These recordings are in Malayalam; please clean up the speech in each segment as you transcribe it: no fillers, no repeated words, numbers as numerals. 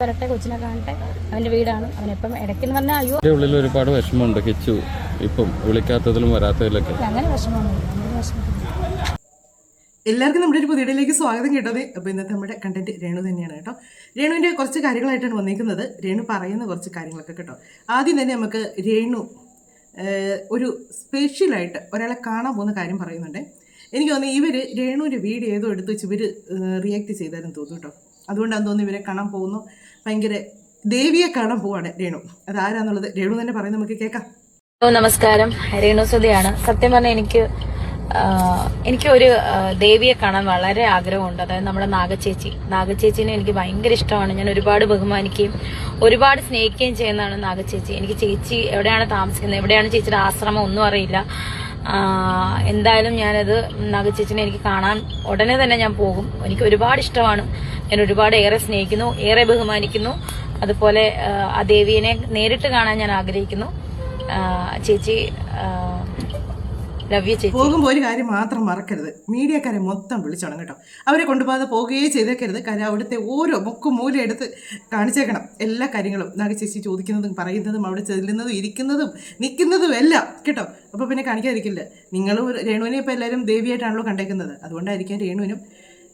വരട്ടെ, കൊച്ചിനെ കാണട്ടെ, അവൻ്റെ വീടാണ്. അവനെപ്പം ഇടയ്ക്കെന്ന് പറഞ്ഞാൽ അയ്യോ ഉള്ളിൽ ഒരുപാട് വിഷമമുണ്ട് കിച്ചു ഇപ്പം വിളിക്കാത്തതിലും വരാത്തതിലൊക്കെ. അങ്ങനെ വിഷമമൊന്നുമില്ല, അങ്ങനെ വിഷമം. എല്ലാവർക്കും നമ്മുടെ ഒരു പുതിയയിലേക്ക് സ്വാഗതം കേട്ടത്. അപ്പോൾ ഇന്നത്തെ നമ്മുടെ കണ്ടന്റ് രേണു തന്നെയാണ് കേട്ടോ. രേണുവിൻ്റെ കുറച്ച് കാര്യങ്ങളായിട്ടാണ് വന്നിരിക്കുന്നത്. രേണു പറയുന്ന കുറച്ച് കാര്യങ്ങളൊക്കെ കേട്ടോ. ആദ്യം തന്നെ നമുക്ക് രേണു ഒരു സ്പെഷ്യലായിട്ട് ഒരാളെ കാണാൻ പോകുന്ന കാര്യം പറയുന്നുണ്ട്. എനിക്ക് തോന്നുന്നു ഇവർ രേണുവിൻ്റെ വീഡിയോ ഏതോ എടുത്ത് വെച്ച് ഇവർ റിയാക്ട് ചെയ്താലും തോന്നുന്നു കേട്ടോ. അതുകൊണ്ടാണ് തോന്നുന്നു ഇവരെ കാണാൻ പോകുന്നു. ഭയങ്കര ദേവിയെ കാണാൻ പോവാണ് രേണു. അതാരാന്നുള്ളത് രേണു തന്നെ പറയുന്നത് നമുക്ക് കേൾക്കാം. നമസ്കാരം, രേണു സുധയാണ്. സത്യം പറഞ്ഞാൽ എനിക്ക് ഒരു ദേവിയെ കാണാൻ വളരെ ആഗ്രഹമുണ്ട്. അതായത് നമ്മുടെ നാഗച്ചേച്ചിനെ എനിക്ക് ഭയങ്കര ഇഷ്ടമാണ്. ഞാൻ ഒരുപാട് ബഹുമാനിക്കുകയും ഒരുപാട് സ്നേഹിക്കുകയും ചെയ്യുന്നതാണ് നാഗച്ചേച്ചി. എനിക്ക് ചേച്ചി എവിടെയാണ് താമസിക്കുന്നത്, എവിടെയാണ് ചേച്ചിയുടെ ആശ്രമം ഒന്നും അറിയില്ല. എന്തായാലും ഞാനത് നാഗച്ചേച്ചിനെ എനിക്ക് കാണാൻ ഉടനെ തന്നെ ഞാൻ പോകും. എനിക്ക് ഒരുപാട് ഇഷ്ടമാണ്. ഞാൻ ഒരുപാട് ഏറെ സ്നേഹിക്കുന്നു, ഏറെ ബഹുമാനിക്കുന്നു. അതുപോലെ ആ ദേവിയെ നേരിട്ട് കാണാൻ ഞാൻ ആഗ്രഹിക്കുന്നു. ചേച്ചി പോകുമ്പോൾ ഒരു കാര്യം മാത്രം മറക്കരുത്, മീഡിയക്കാരെ മൊത്തം വിളിച്ചോണം കേട്ടോ. അവരെ കൊണ്ടുപോകാതെ പോകുകയേ ചെയ്തേക്കരുത്. കാര്യം അവിടുത്തെ ഓരോ മുക്കും മൂലം എടുത്ത് കാണിച്ചേക്കണം എല്ലാ കാര്യങ്ങളും. നാഗച്ചേച്ചി ചോദിക്കുന്നതും പറയുന്നതും അവിടെ ചെല്ലുന്നതും ഇരിക്കുന്നതും നിൽക്കുന്നതും എല്ലാം കേട്ടോ. അപ്പോൾ പിന്നെ കാണിക്കാതിരിക്കില്ല. നിങ്ങൾ രേണുവിനെ ഇപ്പോൾ എല്ലാവരും ദേവിയായിട്ടാണല്ലോ കണ്ടേക്കുന്നത്. അതുകൊണ്ടായിരിക്കും രേണുവിനും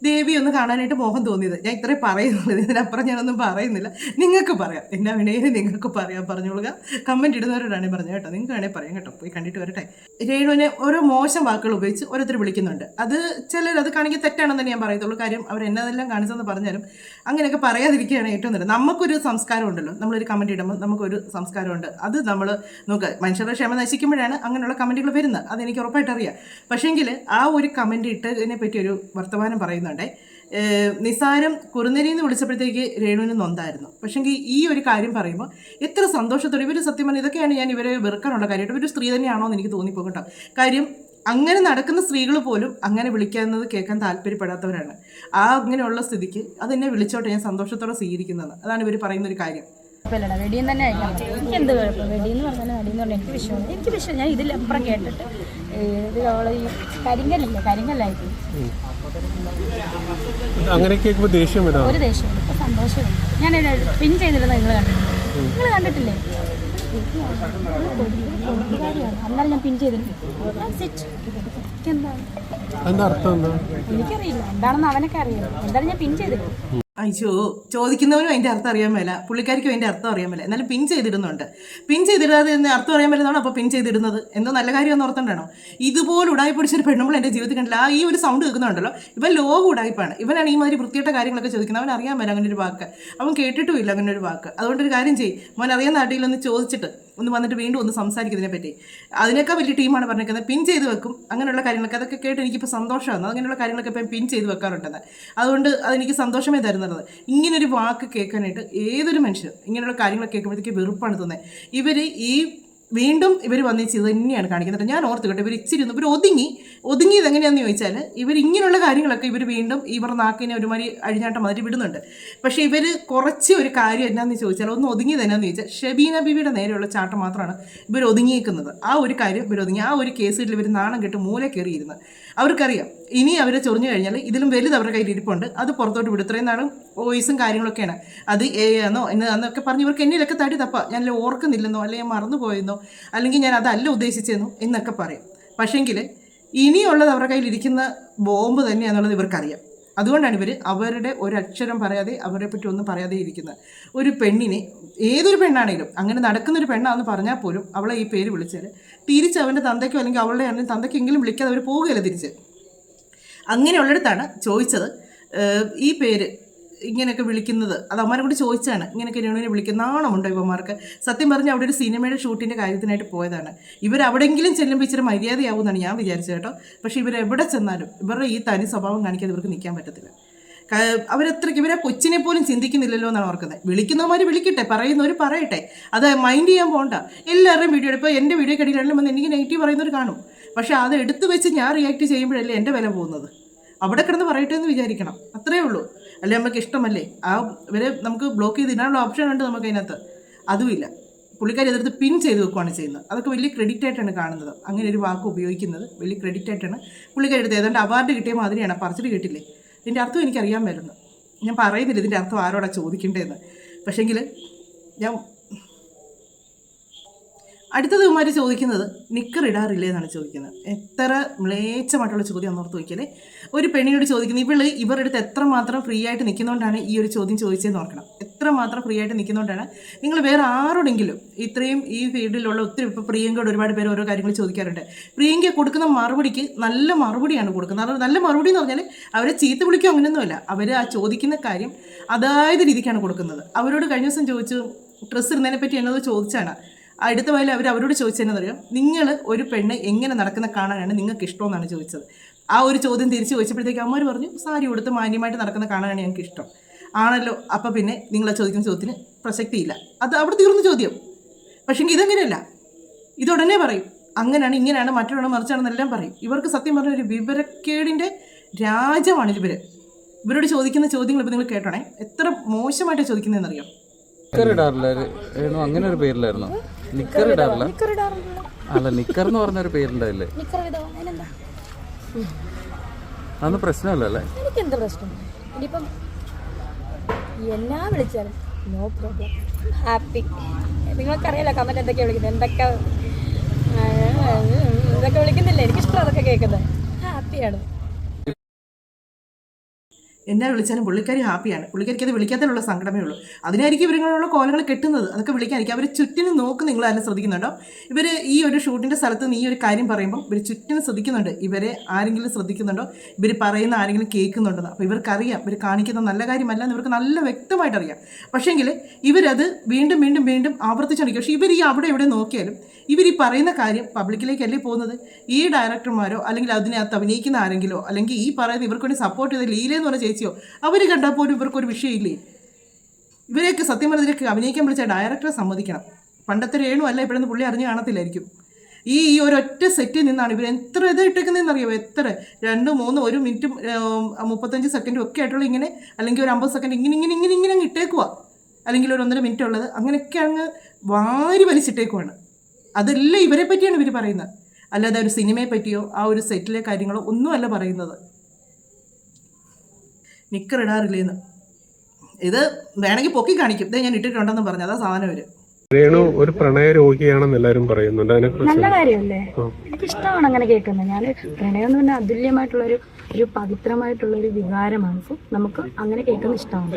ദേവി ഒന്ന് കാണാനായിട്ട് മോഹം തോന്നിയത്. ഞാൻ ഇത്രയും പറയുന്നുള്ളൂ, ഇതിനപ്പുറം ഞാനൊന്നും പറയുന്നില്ല. നിങ്ങൾക്ക് പറയാം, എന്നാ വേണേലും നിങ്ങൾക്ക് പറയാം, പറഞ്ഞോളുക. കമൻറ്റ് ഇടുന്നവരോടാണ് പറഞ്ഞത് കേട്ടോ. നിങ്ങൾക്ക് വേണേൽ പറയാം കേട്ടോ. പോയി കണ്ടിട്ട് വരട്ടെ. രേണുവിനെ ഓരോ മോശം വാക്കുകൾ ഉപയോഗിച്ച് ഓരോരുത്തർ വിളിക്കുന്നുണ്ട്. അത് ചിലർ അത് കാണിക്കാൻ തെറ്റാണെന്ന് തന്നെ ഞാൻ പറയത്തുള്ളൂ. കാര്യം അവർ എന്നതെല്ലാം കാണിച്ചെന്ന് പറഞ്ഞാലും അങ്ങനെയൊക്കെ പറയാതിരിക്കുകയാണ് ഏറ്റവും നല്ലത്. നമുക്കൊരു സംസ്കാരം ഉണ്ടല്ലോ, നമ്മളൊരു കമൻറ്റ് ഇടുമ്പോൾ നമുക്കൊരു സംസ്കാരമുണ്ട്. അത് നമ്മൾ നോക്കുക. മനുഷ്യരുടെ ക്ഷമ നശിക്കുമ്പോഴാണ് അങ്ങനെയുള്ള കമൻറ്റുകൾ വരുന്നത്. അതെനിക്ക് ഉറപ്പായിട്ട് അറിയാം. പക്ഷേങ്കിൽ ആ ഒരു കമൻറ്റ് ഇട്ടതിനെ പറ്റി ഒരു വർത്തമാനം പറയുന്നുണ്ട്. നിസാരം കുറുനരിന്ന് വിളിച്ചപ്പോഴത്തേക്ക് രേണുവിന് നൊന്തായിരുന്നു. പക്ഷേങ്കിൽ ഈ ഒരു കാര്യം പറയുമ്പോൾ എത്ര സന്തോഷത്തോടെ ഇവർ സത്യം പറഞ്ഞാൽ ഇതൊക്കെയാണ് ഞാൻ ഇവരെ വെറുക്കാനുള്ള കാര്യമായിട്ട്. ഇവർ സ്ത്രീ തന്നെയാണോ എന്ന് എനിക്ക് തോന്നിപ്പോകും കേട്ടോ. കാര്യം അങ്ങനെ നടക്കുന്ന സ്ത്രീകൾ പോലും അങ്ങനെ വിളിക്കുന്നത് കേൾക്കാൻ താല്പര്യപ്പെടാത്തവരാണ്. അങ്ങനെയുള്ള സ്ഥിതിക്ക് അതെന്നെ വിളിച്ചോട്ടെ, ഞാൻ സന്തോഷത്തോടെ സ്വീകരിക്കുന്നത്. അതാണ് ഇവർ പറയുന്നൊരു കാര്യം. വെടിയും തന്നെ അയക്കാം. എനിക്ക് എന്ത് കുഴപ്പം? വെടിയെന്ന് പറഞ്ഞാൽ വെടിയെന്ന് പറഞ്ഞാൽ എനിക്ക് വിഷയം ഞാൻ ഇതിലപ്പുറം കേട്ടിട്ട് ഇത് അവളെ ഈ കരിങ്കല്ലായിട്ട് അങ്ങനെ കേൾക്കുമ്പോൾ ദേഷ്യം വരാം. ഒരു ദേഷ്യമില്ല, ഇപ്പം സന്തോഷമുണ്ട്. ഞാൻ പിൻ ചെയ്തിരുന്ന നിങ്ങൾ കണ്ടിട്ടില്ലേ? അന്നേരം ഞാൻ പിൻ ചെയ്തിരുന്നു. എനിക്കറിയില്ല എന്താണെന്ന് അവനൊക്കെ അറിയാം. എന്തായാലും ഞാൻ പിൻ ചെയ്തിരുന്നു. അയ്യോ, ചോദിക്കുന്നവനും അതിൻ്റെ അർത്ഥം അറിയാൻ മേല, പുള്ളിക്കാരിക്കും അതിൻ്റെ അർത്ഥം അറിയാൻ മേല. എന്നാലും പിൻ ചെയ്തിടുന്നുണ്ട്. പിൻ ചെയ്തിടാതെ അർത്ഥം അറിയാൻ മേലെന്നാണോ അപ്പോൾ പിൻ ചെയ്തിടുന്നത്? എന്തോ നല്ല കാര്യം ഓർത്തണ്ടാണോ? ഇതുപോലെ ഉടായി പിടിച്ചൊരു പെണ്ണുമ്പോൾ എൻ്റെ ജീവിതത്തിൽ കണ്ടില്ല. ഈ ഒരു സൗണ്ട് കേൾക്കുന്നുണ്ടല്ലോ, ഇവൻ ലോക ഉടായ്പാണ്. ഇവനാണ് ഈ മാതിരി വൃത്തിയായിട്ട കാര്യങ്ങളൊക്കെ ചോദിക്കുന്നത്. അവൻ അറിയാൻ മേല അങ്ങനെ ഒരു വാക്ക്. അവൻ കേട്ടിട്ടുമില്ല അങ്ങനെ ഒരു വാക്ക്. അതുകൊണ്ടൊരു കാര്യം ചെയ്യും, മോൻ അറിയാൻ നാട്ടിലൊന്ന് ചോദിച്ചിട്ട് ഒന്ന് വന്നിട്ട് വീണ്ടും ഒന്ന് സംസാരിക്കുന്നതിനെ പറ്റി. അതിനേക്കാൾ വലിയ ടീമാണ് പറഞ്ഞിരിക്കുന്നത്. പിൻ ചെയ്ത് വെക്കും അങ്ങനെയുള്ള കാര്യങ്ങളൊക്കെ. അതൊക്കെ കേട്ട് എനിക്കിപ്പോൾ സന്തോഷമാണ്. അങ്ങനെയുള്ള കാര്യങ്ങളൊക്കെ ഇപ്പം പിൻ ചെയ്ത് വെക്കാറുണ്ടെന്ന്. അതുകൊണ്ട് അതെനിക്ക് സന്തോഷമേ തരുന്നത്. ഇങ്ങനൊരു വാക്ക് കേൾക്കാനായിട്ട് ഏതൊരു മനുഷ്യരും ഇങ്ങനെയുള്ള കാര്യങ്ങൾ കേൾക്കുമ്പോഴത്തേക്ക് വെറുപ്പാണ് തോന്നുന്നത്. വീണ്ടും ഇവർ വന്നിച്ച് ഇത് തന്നെയാണ് കാണിക്കുന്നത്. ഞാൻ ഓർത്ത് കേട്ടോ, ഇവർ ഇച്ചിരി ഇവർ ഒതുങ്ങിയത് എങ്ങനെയാണെന്ന് ചോദിച്ചാൽ ഇങ്ങനെയുള്ള കാര്യങ്ങളൊക്കെ ഇവർ വീണ്ടും ഇവർ നാക്കിനെ ഒരുമാതിരി അഴിഞ്ഞാട്ടം മാതിരി വിടുന്നുണ്ട്. പക്ഷേ ഇവർ കുറച്ച് ഒരു കാര്യം എന്നാന്ന് ചോദിച്ചാൽ ഒന്ന് ഒതുങ്ങിയത് എന്നാന്ന് ചോദിച്ചാൽ ഷബീന ബീവിയുടെ നേരെയുള്ള ചാട്ടം മാത്രമാണ് ഇവർ ഒതുങ്ങിയേക്കുന്നത്. ആ ഒരു കാര്യം ഇവർ ഒതുങ്ങി. ആ ഒരു കേസിൽ ഇവർ നാണം കെട്ട് മൂല കയറിയിരുന്നത്. അവർക്കറിയാം ഇനി അവരെ ചൊറിഞ്ഞു കഴിഞ്ഞാൽ ഇതിലും വലുത് അവരുടെ കയ്യിൽ ഇരിപ്പുണ്ട്. അത് പുറത്തോട്ട് വിടും. ഇത്രയും നാളും വോയിസും കാര്യങ്ങളൊക്കെയാണ്. അത് എന്നോ എന്നൊക്കെ പറഞ്ഞ് ഇവർക്ക് എന്നിലൊക്കെ തടി തപ്പ ഞാൻ ഓർക്കുന്നില്ലെന്നോ അല്ലെങ്കിൽ ഞാൻ മറന്നുപോയെന്നോ അല്ലെങ്കിൽ ഞാൻ അതല്ല ഉദ്ദേശിച്ചെന്നോ എന്നൊക്കെ പറയും. പക്ഷേങ്കിൽ ഇനിയുള്ളത് അവരുടെ കയ്യിൽ ഇരിക്കുന്ന ബോംബ് തന്നെയാണെന്നുള്ളത് ഇവർക്കറിയാം. അതുകൊണ്ടാണ് ഇവർ അവരുടെ ഒരക്ഷരം പറയാതെ അവരെ പറ്റി ഒന്നും പറയാതെ ഇരിക്കുന്നത്. ഒരു പെണ്ണിനെ, ഏതൊരു പെണ്ണാണെങ്കിലും അങ്ങനെ നടക്കുന്നൊരു പെണ്ണാണെന്ന് പറഞ്ഞാൽ പോലും അവളെ ഈ പേര് വിളിച്ചാൽ തിരിച്ച് അവൻ്റെ തന്തയ്ക്കോ അല്ലെങ്കിൽ അവളുടെ ആണെങ്കിൽ തന്തയ്ക്കെങ്കിലും വിളിക്കാതെ അവർ പോവുകയല്ല തിരിച്ച്. അങ്ങനെയുള്ളിടത്താണ് ചോദിച്ചത് ഈ പേര് ഇങ്ങനെയൊക്കെ വിളിക്കുന്നത്. അത് അമ്മമാരെ കൂടി ചോദിച്ചാണ് ഇങ്ങനെയൊക്കെ രേണുവിനെ വിളിക്കുന്ന. നാണമുണ്ടോ ഇവന്മാർക്ക്? സത്യം പറഞ്ഞാൽ അവിടെ ഒരു സിനിമയുടെ ഷൂട്ടിൻ്റെ കാര്യത്തിനായിട്ട് പോയതാണ്. ഇവരവിടെയെങ്കിലും ചെല്ലുമ്പോൾ ഇച്ചിരി മര്യാദയാവുമെന്നാണ് ഞാൻ വിചാരിച്ചത് കേട്ടോ. പക്ഷേ ഇവരെവിടെ ചെന്നാലും ഇവരുടെ ഈ തനി സ്വഭാവം കാണിക്കാതെ ഇവർക്ക് നിൽക്കാൻ പറ്റത്തില്ല. അവരത്രയ്ക്ക് ഇവരെ കൊച്ചിനെ പോലും ചിന്തിക്കുന്നില്ലല്ലോ എന്നാണ് ഓർക്കുന്നത്. വിളിക്കുന്നവന്മാർ വിളിക്കട്ടെ, പറയുന്നവർ പറയട്ടെ, അത് മൈൻഡ് ചെയ്യാൻ പോകണ്ട. എല്ലാവരുടെയും വീഡിയോ ഇപ്പോൾ എൻ്റെ വീഡിയോ കടിയിലാണെങ്കിലും വന്ന് എനിക്ക് നെഗറ്റീവ് പറയുന്നവർ കാണും. പക്ഷേ അത് എടുത്തു വെച്ച് ഞാൻ റിയാക്ട് ചെയ്യുമ്പോഴല്ലേ എൻ്റെ വില പോകുന്നത്. അവിടെ കിടന്ന് പറയട്ടെ എന്ന് വിചാരിക്കണം. അത്രയേ ഉള്ളൂ. അല്ലെ നമുക്ക് ഇഷ്ടമല്ലേ ഇവരെ നമുക്ക് ബ്ലോക്ക് ചെയ്ത് ഇടാനുള്ള ഓപ്ഷൻ ഉണ്ട് നമുക്ക് അതിനകത്ത്. അതുമില്ല. പുള്ളിക്കാരി എതിർത്ത് പിൻ ചെയ്ത് വെക്കുകയാണ് ചെയ്യുന്നത്. അതൊക്കെ വലിയ ക്രെഡിറ്റ് ആയിട്ടാണ് കാണുന്നത്. അങ്ങനെ ഒരു വാക്ക് ഉപയോഗിക്കുന്നത് വലിയ ക്രെഡിറ്റ് ആയിട്ടാണ് പുള്ളിക്കാരി എടുത്തത്. ഏതാണ്ട് അവാർഡ് കിട്ടിയ മാതിരിയാണ്. പറിച്ചിട്ട് കിട്ടില്ലേ? ഇതിൻ്റെ അർത്ഥം എനിക്കറിയാൻ വരുന്നത്. ഞാൻ പറയുന്നില്ല ഇതിൻ്റെ അർത്ഥം ആരോടാ ചോദിക്കേണ്ടതെന്ന്. പക്ഷേങ്കിൽ ഞാൻ അടുത്തത് ഇവന്മാർ ചോദിക്കുന്നത് നിക്കർ ഇടാറില്ലേ എന്നാണ് ചോദിക്കുന്നത്. എത്ര മ്ലേച്ഛമായിട്ടുള്ള ചോദ്യം ഒന്നോർത്ത് നോക്കിയാലേ. ഒരു പെണ്ണിനോട് ചോദിക്കുന്നത് ഇവരുടെ അടുത്ത് എത്രമാത്രം ഫ്രീ ആയിട്ട് നിൽക്കുന്നതുകൊണ്ടാണ് ഈ ഒരു ചോദ്യം ചോദിച്ചതെന്ന് ഓർക്കണം. എത്രമാത്രം ഫ്രീ ആയിട്ട് നിൽക്കുന്നതുകൊണ്ടാണ്. നിങ്ങൾ വേറെ ആരോടെങ്കിലും ഇത്രയും ഈ ഫീൽഡിലുള്ള ഒത്തിരി, ഇപ്പോൾ പ്രിയങ്കയോട് ഒരുപാട് പേര് ഓരോ കാര്യങ്ങൾ ചോദിക്കാറുണ്ട്. പ്രിയങ്ക കൊടുക്കുന്ന മറുപടിക്ക് നല്ല മറുപടിയാണ് കൊടുക്കുന്നത്. നല്ല മറുപടി എന്ന് പറഞ്ഞാൽ അവരെ ചീത്ത വിളിക്കുകയോ അങ്ങനെയൊന്നുമല്ല. അവർ ആ ചോദിക്കുന്ന കാര്യം അതായത് രീതിക്കാണ് കൊടുക്കുന്നത്. അവരോട് കഴിഞ്ഞ ദിവസം ചോദിച്ചു ഡ്രസ്സ് ഇടുന്നതിനെ പറ്റി എന്നത് ചോദിച്ചാണ്. അടുത്ത വയലിൽ അവരോട് ചോദിച്ചതെന്നറിയാം, നിങ്ങൾ ഒരു പെണ്ണ് എങ്ങനെ നടക്കുന്ന കാണാനാണ് നിങ്ങൾക്ക് ഇഷ്ടമെന്നാണ് ചോദിച്ചത്. ആ ഒരു ചോദ്യം തിരിച്ച് ചോദിച്ചപ്പോഴത്തേക്ക് അമ്മമാർ പറഞ്ഞു സാരി ഉടുത്ത് മാന്യമായിട്ട് നടക്കുന്ന കാണാനാണ് ഞങ്ങൾക്ക് ഇഷ്ടം. ആണല്ലോ, അപ്പം പിന്നെ നിങ്ങൾ ചോദിക്കുന്ന ചോദ്യത്തിന് പ്രസക്തിയില്ല. അത് അവിടെ തീർന്ന ചോദ്യം. പക്ഷേ ഇതങ്ങനെയല്ല. ഇതുടനെ പറയും അങ്ങനെയാണ് ഇങ്ങനെയാണ് മറ്റൊരാണ് മറിച്ചാണെന്നെല്ലാം പറയും. ഇവർക്ക് സത്യം പറഞ്ഞ ഒരു വിവരക്കേടിൻ്റെ രാജ്യമാണ് ഇവരോട് ചോദിക്കുന്ന ചോദ്യങ്ങൾ. ഇപ്പോൾ നിങ്ങൾ കേട്ടോണേ, എത്ര മോശമായിട്ടാണ് ചോദിക്കുന്നതെന്നറിയാം. നിക്കർ ഇടാറില്ല അങ്ങനെ ഒരു പേരിലായിരുന്നു. നിക്കർ ഇടാറില്ല. അല്ല, നിക്കർ എന്ന് പറഞ്ഞൊരു പേരുണ്ടായില്ലേ? അതൊന്നും പ്രശ്നമല്ലേ? എനിക്കെന്താ പ്രശ്നം? ഇനിയിപ്പം എന്നാ വിളിച്ചാലും നോ പ്രോബ്ലം, ഹാപ്പി. നിങ്ങൾക്കറിയാലോ കമന്റ് എന്തൊക്കെയാണ് വിളിക്കുന്നത്, എന്തൊക്കെ വിളിക്കുന്നില്ല. എനിക്കിഷ്ടം അതൊക്കെ കേൾക്കുന്നത്. ഹാപ്പിയാണ്. എന്നെ വിളിച്ചാലും പുള്ളിക്കാരി ഹാപ്പിയാണ്. പുള്ളിക്കാരിക്ക് അത് വിളിക്കാത്തതിലുള്ള സങ്കടമേ ഉള്ളൂ. അതിനായിരിക്കും ഇവരിങ്ങനെയുള്ള കോലങ്ങൾ കെട്ടുന്നത്. അതൊക്കെ വിളിക്കാനായിരിക്കും. അവർ ചുറ്റിനും നോക്ക്. നിങ്ങൾ അതിനെ ശ്രദ്ധിക്കുന്നുണ്ടോ? ഇവർ ഈ ഒരു ഷൂട്ടിൻ്റെ സ്ഥലത്ത് നിന്ന് ഈ ഒരു കാര്യം പറയുമ്പോൾ ഇവർ ചുറ്റിനും ശ്രദ്ധിക്കുന്നുണ്ട്. ഇവരെ ആരെങ്കിലും ശ്രദ്ധിക്കുന്നുണ്ടോ, ഇവർ പറയുന്ന ആരെങ്കിലും കേൾക്കുന്നുണ്ടെന്ന്. അപ്പോൾ ഇവർക്കറിയാം ഇവർ കാണിക്കുന്ന നല്ല കാര്യമല്ല എന്ന് ഇവർക്ക് നല്ല വ്യക്തമായിട്ട് അറിയാം. പക്ഷേങ്കിൽ ഇവരത് വീണ്ടും വീണ്ടും വീണ്ടും ആവർത്തിച്ചുകൊണ്ടിരിക്കും. പക്ഷേ ഇവർ ഈ അവിടെ എവിടെ നോക്കിയാലും ഇവർ ഈ പറയുന്ന കാര്യം പബ്ലിക്കിലേക്കല്ലേ പോകുന്നത്. ഈ ഡയറക്ടർമാരോ അല്ലെങ്കിൽ അതിനകത്ത് അഭിനയിക്കുന്ന ആരെങ്കിലോ അല്ലെങ്കിൽ ഈ പറയുന്ന ഇവർക്ക് വേണ്ടി സപ്പോർട്ട് ചെയ്ത ലീലെന്ന് പറഞ്ഞ ചേച്ചിയോ അവർ കണ്ടാൽ പോലും ഇവർക്കൊരു വിഷയമില്ലേ? ഇവരെയൊക്കെ സത്യം പറഞ്ഞതിലേക്ക് അഭിനയിക്കാൻ വിളിച്ച ഡയറക്ടറെ സമ്മതിക്കണം. പണ്ടത്തെ രേണു അല്ല ഇപ്പോഴൊന്നും പുള്ളി അറിഞ്ഞു കാണത്തില്ലായിരിക്കും. ഈ ഒരൊറ്റ സെറ്റിൽ നിന്നാണ് ഇവർ എത്ര ഇത് ഇട്ടേക്കുന്നതെന്ന് അറിയാമോ? എത്ര 2, 3, 1 മിനിറ്റും 35 സെക്കൻഡും ഒക്കെ ആയിട്ടുള്ള ഇങ്ങനെ, അല്ലെങ്കിൽ ഒരു 50 സെക്കൻഡ് ഇങ്ങനെ അങ്ങ് ഇട്ടേക്കുക, അല്ലെങ്കിൽ ഒരു 1.5 മിനിറ്റ് ഉള്ളത് അങ്ങനെയൊക്കെ അങ്ങ് വാരി വലിച്ചിട്ടേക്കുവാണ്. അതെല്ലാം ഇവരെ പറ്റിയാണ് ഇവർ പറയുന്നത്, അല്ലാതെ ഒരു സിനിമയെ പറ്റിയോ ആ ഒരു സെറ്റിലെ കാര്യങ്ങളോ ഒന്നുമല്ല പറയുന്നത്. നിക്കർ ഇടാറില്ലേന്ന് ഇത് വേണമെങ്കിൽ പൊക്കി കാണിക്കും. ഇതേ ഞാൻ ഇട്ടിട്ടുണ്ടെന്ന് പറഞ്ഞു. അതാ സാധനം ഇവര്. രേണു ഒരു പ്രണയ രോഗിയാണെന്ന് എല്ലാവരും പറയുന്നുണ്ട്. നല്ല കാര്യമല്ലേ? എനിക്കിഷ്ടമാണ് അങ്ങനെ കേൾക്കുന്നത്. ഞാൻ പ്രണയം എന്ന് പറഞ്ഞാൽ അതുല്യമായിട്ടുള്ള ഒരു പവിത്രമായിട്ടുള്ള ഒരു വികാരമാണ്. സോ നമുക്ക് അങ്ങനെ കേൾക്കുന്നത് ഇഷ്ടമാണ്.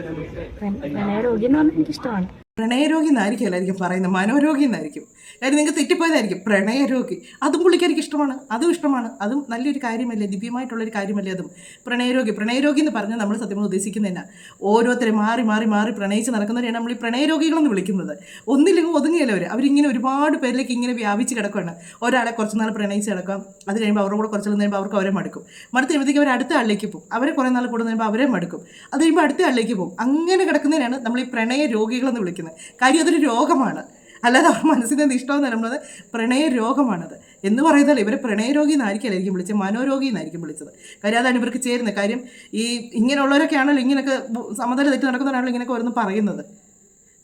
പ്രണയ രോഗി എന്ന് പറഞ്ഞാൽ എനിക്കിഷ്ടമാണ്. പ്രണയരോഗി എന്നായിരിക്കും എല്ലായിരിക്കും പറയുന്നത്, മനോരോഗി എന്നായിരിക്കും. കാര്യം നിങ്ങൾക്ക് തെറ്റിപ്പോയതായിരിക്കും. പ്രണയരോഗി അതും പുള്ളിക്കാർക്ക് ഇഷ്ടമാണ്, അതും ഇഷ്ടമാണ്. അതും നല്ലൊരു കാര്യമല്ലേ, ദിവ്യമായിട്ടുള്ളൊരു കാര്യമല്ലേ അതും. പ്രണയരോഗി എന്ന് പറഞ്ഞാൽ നമ്മൾ സത്യം ഉദ്ദേശിക്കുന്നതന്നെ ഓരോരുത്തരെ മാറി മാറി മാറി പ്രണയിച്ച് നടക്കുന്നവരെയാണ് നമ്മൾ ഈ പ്രണയരോഗികളെന്ന് വിളിക്കുന്നത്. ഒന്നില്ലെങ്കിൽ ഒതുങ്ങിയല്ലോ അവരിങ്ങനെ ഒരുപാട് പേരിലേക്ക് ഇങ്ങനെ വ്യാപിച്ച് കിടക്കുകയാണ്. ഒരാളെ കുറച്ച് നാൾ പ്രണയിച്ച് കിടക്കാം, അത് കഴിയുമ്പോൾ അവരുടെ കൂടെ കുറച്ച് നാൾ കഴിയുമ്പോൾ അവർക്ക് അവരെ മടുക്കും. മടുത്ത് കഴിയുമ്പോഴത്തേക്ക് അവർ അടുത്ത ആളിലേക്ക് പോകും. അവരെ കുറേ നാൾ കൂടുന്ന കഴിയുമ്പോൾ അവരെ മടുക്കും. അത് കഴിയുമ്പോൾ അടുത്ത ആളിലേക്ക് പോകും. അങ്ങനെ കിടക്കുന്നതിനാണ് നമ്മൾ ഈ പ്രണയ രോഗികളെന്ന് വിളിക്കുന്നത്. കാര്യം അതൊരു രോഗമാണ്, അല്ലാതെ അവർ മനസ്സിന് ഇഷ്ടമെന്ന് നമ്മളത് പ്രണയ രോഗമാണത് എന്ന് പറയുന്നത്. ഇവരെ പ്രണയരോഗി എന്നായിരിക്കും വിളിച്ചത്, മനോരോഗി എന്നായിരിക്കും വിളിച്ചത്. കാര്യം അതാണ് ഇവർക്ക് ചേരുന്നത്. കാര്യം ഈ ഇങ്ങനെയുള്ളവരൊക്കെ ആണല്ലോ ഇങ്ങനെയൊക്കെ സമതല തെറ്റി നടക്കുന്നവരാണല്ലോ ഇങ്ങനെയൊക്കെ ഓരോന്ന് പറയുന്നത്.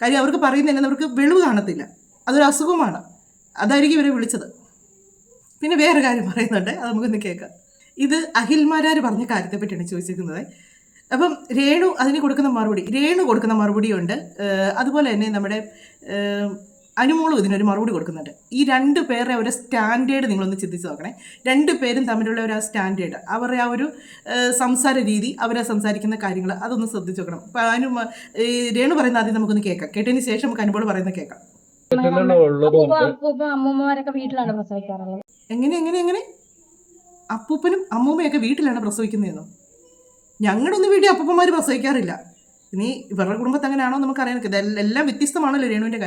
കാര്യം അവർക്ക് പറയുന്നതന്നെ അവർക്ക് വെളിവ് കാണത്തില്ല, അതൊരു അസുഖമാണ്. അതായിരിക്കും ഇവരെ വിളിച്ചത്. പിന്നെ വേറെ കാര്യം പറയുന്നുണ്ട്, അത് നമുക്കൊന്ന് കേൾക്കാം. ഇത് അഖിൽമാരാർ പറഞ്ഞ കാര്യത്തെ പറ്റിയാണ് ചോദിച്ചിരിക്കുന്നത്. അപ്പം രേണു കൊടുക്കുന്ന മറുപടിയുണ്ട്. അതുപോലെ തന്നെ നമ്മുടെ അനുമോളും ഇതിനൊരു മറുപടി കൊടുക്കുന്നുണ്ട്. ഈ 2 പേരുടെ ഒരു സ്റ്റാൻഡേർഡ് നിങ്ങളൊന്ന് ചിന്തിച്ച് നോക്കണേ. 2 പേരും തമ്മിലുള്ള ഒരു സ്റ്റാൻഡേർഡ്, അവരുടെ ആ ഒരു സംസാര രീതി, അവരെ സംസാരിക്കുന്ന കാര്യങ്ങൾ അതൊന്ന് ശ്രദ്ധിച്ച് നോക്കണം. ഇപ്പം രേണു പറയുന്ന ആദ്യം നമുക്കൊന്ന് കേൾക്കാം. കേട്ടതിന് ശേഷം നമുക്ക് അനുമോൾ പറയുന്നത് കേൾക്കാം. അമ്മൂമ്മമാരൊക്കെ വീട്ടിലാണ് പ്രസവിക്കാറുള്ളത്. എങ്ങനെ അപ്പൂപ്പനും അമ്മൂമ്മയൊക്കെ വീട്ടിലാണ് പ്രസവിക്കുന്നതെന്നോ? ഞങ്ങളുടെ ഒന്നും വീട്ടിൽ അപ്പൂപ്പന്മാർ പ്രസവിക്കാറില്ല. ഇനി ഇവരുടെ കുടുംബത്ത് അങ്ങനെയാണോ നമുക്കറിയാൻ. എല്ലാം വ്യത്യസ്തമാണല്ലോ രേണുവിൻ്റെ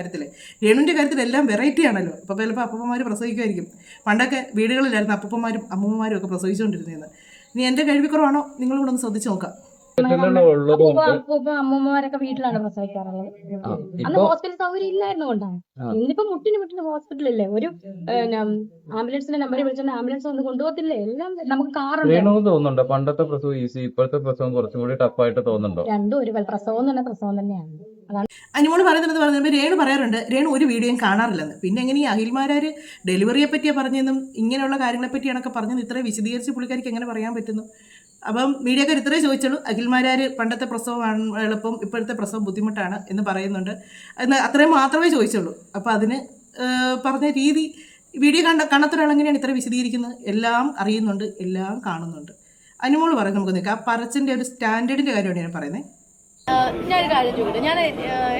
കാര്യത്തിൽ എല്ലാം വെറൈറ്റി ആണല്ലോ. ഇപ്പോൾ ചിലപ്പോൾ അപ്പൂപ്പന്മാർ പ്രസവിക്കുമായിരിക്കും. പണ്ടൊക്കെ വീടുകളിലായിരുന്നു അപ്പൂപ്പന്മാരും അമ്മൂമ്മമാരും ഒക്കെ പ്രസവിച്ചുകൊണ്ടിരുന്നത്. ഇനി എൻ്റെ കഴിവിക്കുറവാണോ നിങ്ങളും കൂടെ ഒന്ന് ശ്രദ്ധിച്ച് നോക്കാം. അമ്മൂമ്മമാരൊക്കെ വീട്ടിലാണ് പ്രസവിക്കാറുള്ളത്. അന്ന് ഹോസ്പിറ്റൽ സൗകര്യം ഇല്ലായിരുന്നു കൊണ്ടാണ്. ഇന്നിപ്പോ മുട്ടിന് ഹോസ്പിറ്റലില്ലേ, ഒരു ആംബുലൻസിന്റെ നമ്പറിൽ വിളിച്ചാൽ ആംബുലൻസ് ഒന്ന് കൊണ്ടുപോകത്തില്ലേ. എല്ലാം നമുക്ക് കാറുണ്ട്. തോന്നുന്നുണ്ടോ പണ്ടത്തെ പ്രസവം ഈസി, ഇപ്പോഴത്തെ പ്രസവം കുറച്ചും കൂടി ടഫായിട്ട് തോന്നുന്നുണ്ടോ? രണ്ടും ഒരു പ്രസവം തന്നെ പ്രസവം തന്നെയാണ്. അനുമോള് പറയുന്നത് രേണു പറയാറുണ്ട് രേണു ഒരു വീഡിയോയും കാണാറില്ലെന്ന്. പിന്നെ എങ്ങനെ ഈ അഖിൽമാരാർ ഡെലിവറിയെ പറ്റിയാണ് പറഞ്ഞതെന്നും ഇങ്ങനെയുള്ള കാര്യങ്ങളെ പറ്റിയാണൊക്കെ പറഞ്ഞത് ഇത്രയും വിശദീകരിച്ച് പുള്ളിക്കാരിക്ക് എങ്ങനെ പറയാൻ പറ്റുന്നു? അപ്പം മീഡിയക്കാർ ഇത്രേ ചോദിച്ചുള്ളൂ. അഖിൽമാരാർ പണ്ടത്തെ പ്രസവമാണ് എളുപ്പം, ഇപ്പോഴത്തെ പ്രസവം ബുദ്ധിമുട്ടാണ് എന്ന് പറയുന്നുണ്ട്. എന്നാൽ അത്രയും മാത്രമേ ചോദിച്ചുള്ളൂ. അപ്പോൾ അതിന് പറഞ്ഞ രീതി വീഡിയോ കാണാത്ത ഒരാളെങ്ങനെയാണ് ഇത്ര വിശദീകരിക്കുന്നത്? എല്ലാം അറിയുന്നുണ്ട്, എല്ലാം കാണുന്നുണ്ട്. അനുമോള് പറയുന്നത് നമുക്ക് നിൽക്കാം. ആ പറച്ചിൻ്റെ ഒരു സ്റ്റാൻഡേർഡിൻ്റെ കാര്യമാണ് ഞാൻ പറയുന്നത്. ഞാനൊരു കാര്യം ചോദിക്കട്ടെ. ഞാൻ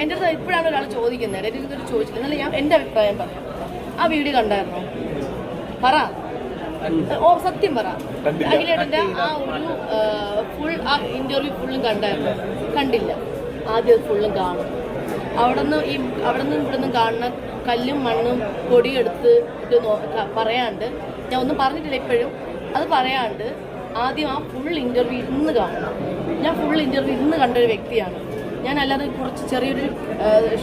എൻ്റെ അടുത്ത് ഇപ്പോഴാണ് ഒരാൾ ചോദിക്കുന്നത്, എനിക്കിതൊരു ചോദിച്ചില്ല. എന്നാലും ഞാൻ എൻ്റെ അഭിപ്രായം പറയാം. ആ വീഡിയോ കണ്ടായിരുന്നോ? പറ, സത്യം പറ. അഖിലേട്ടൻ്റെ ആ ഒരു ഫുൾ ആ ഇന്റർവ്യൂ ഫുള്ളും കണ്ടായിരുന്നു? കണ്ടില്ല. ആദ്യം ഫുള്ളും കാണും. അവിടെ നിന്ന് ഇവിടെ നിന്നും കാണുന്ന കല്ലും മണ്ണും പൊടിയും എടുത്ത് പറയാണ്ട്, ഞാൻ ഒന്നും പറഞ്ഞിട്ടില്ല ഇപ്പോഴും, അത് പറയാണ്ട് ആദ്യം ആ ഫുൾ ഇന്റർവ്യൂ ഇരുന്ന് കാണണം. ഞാൻ ഫുൾ ഇന്റർവ്യൂ ഇരുന്ന് കണ്ടൊരു വ്യക്തിയാണ് ഞാൻ. അല്ലാതെ കുറച്ച് ചെറിയൊരു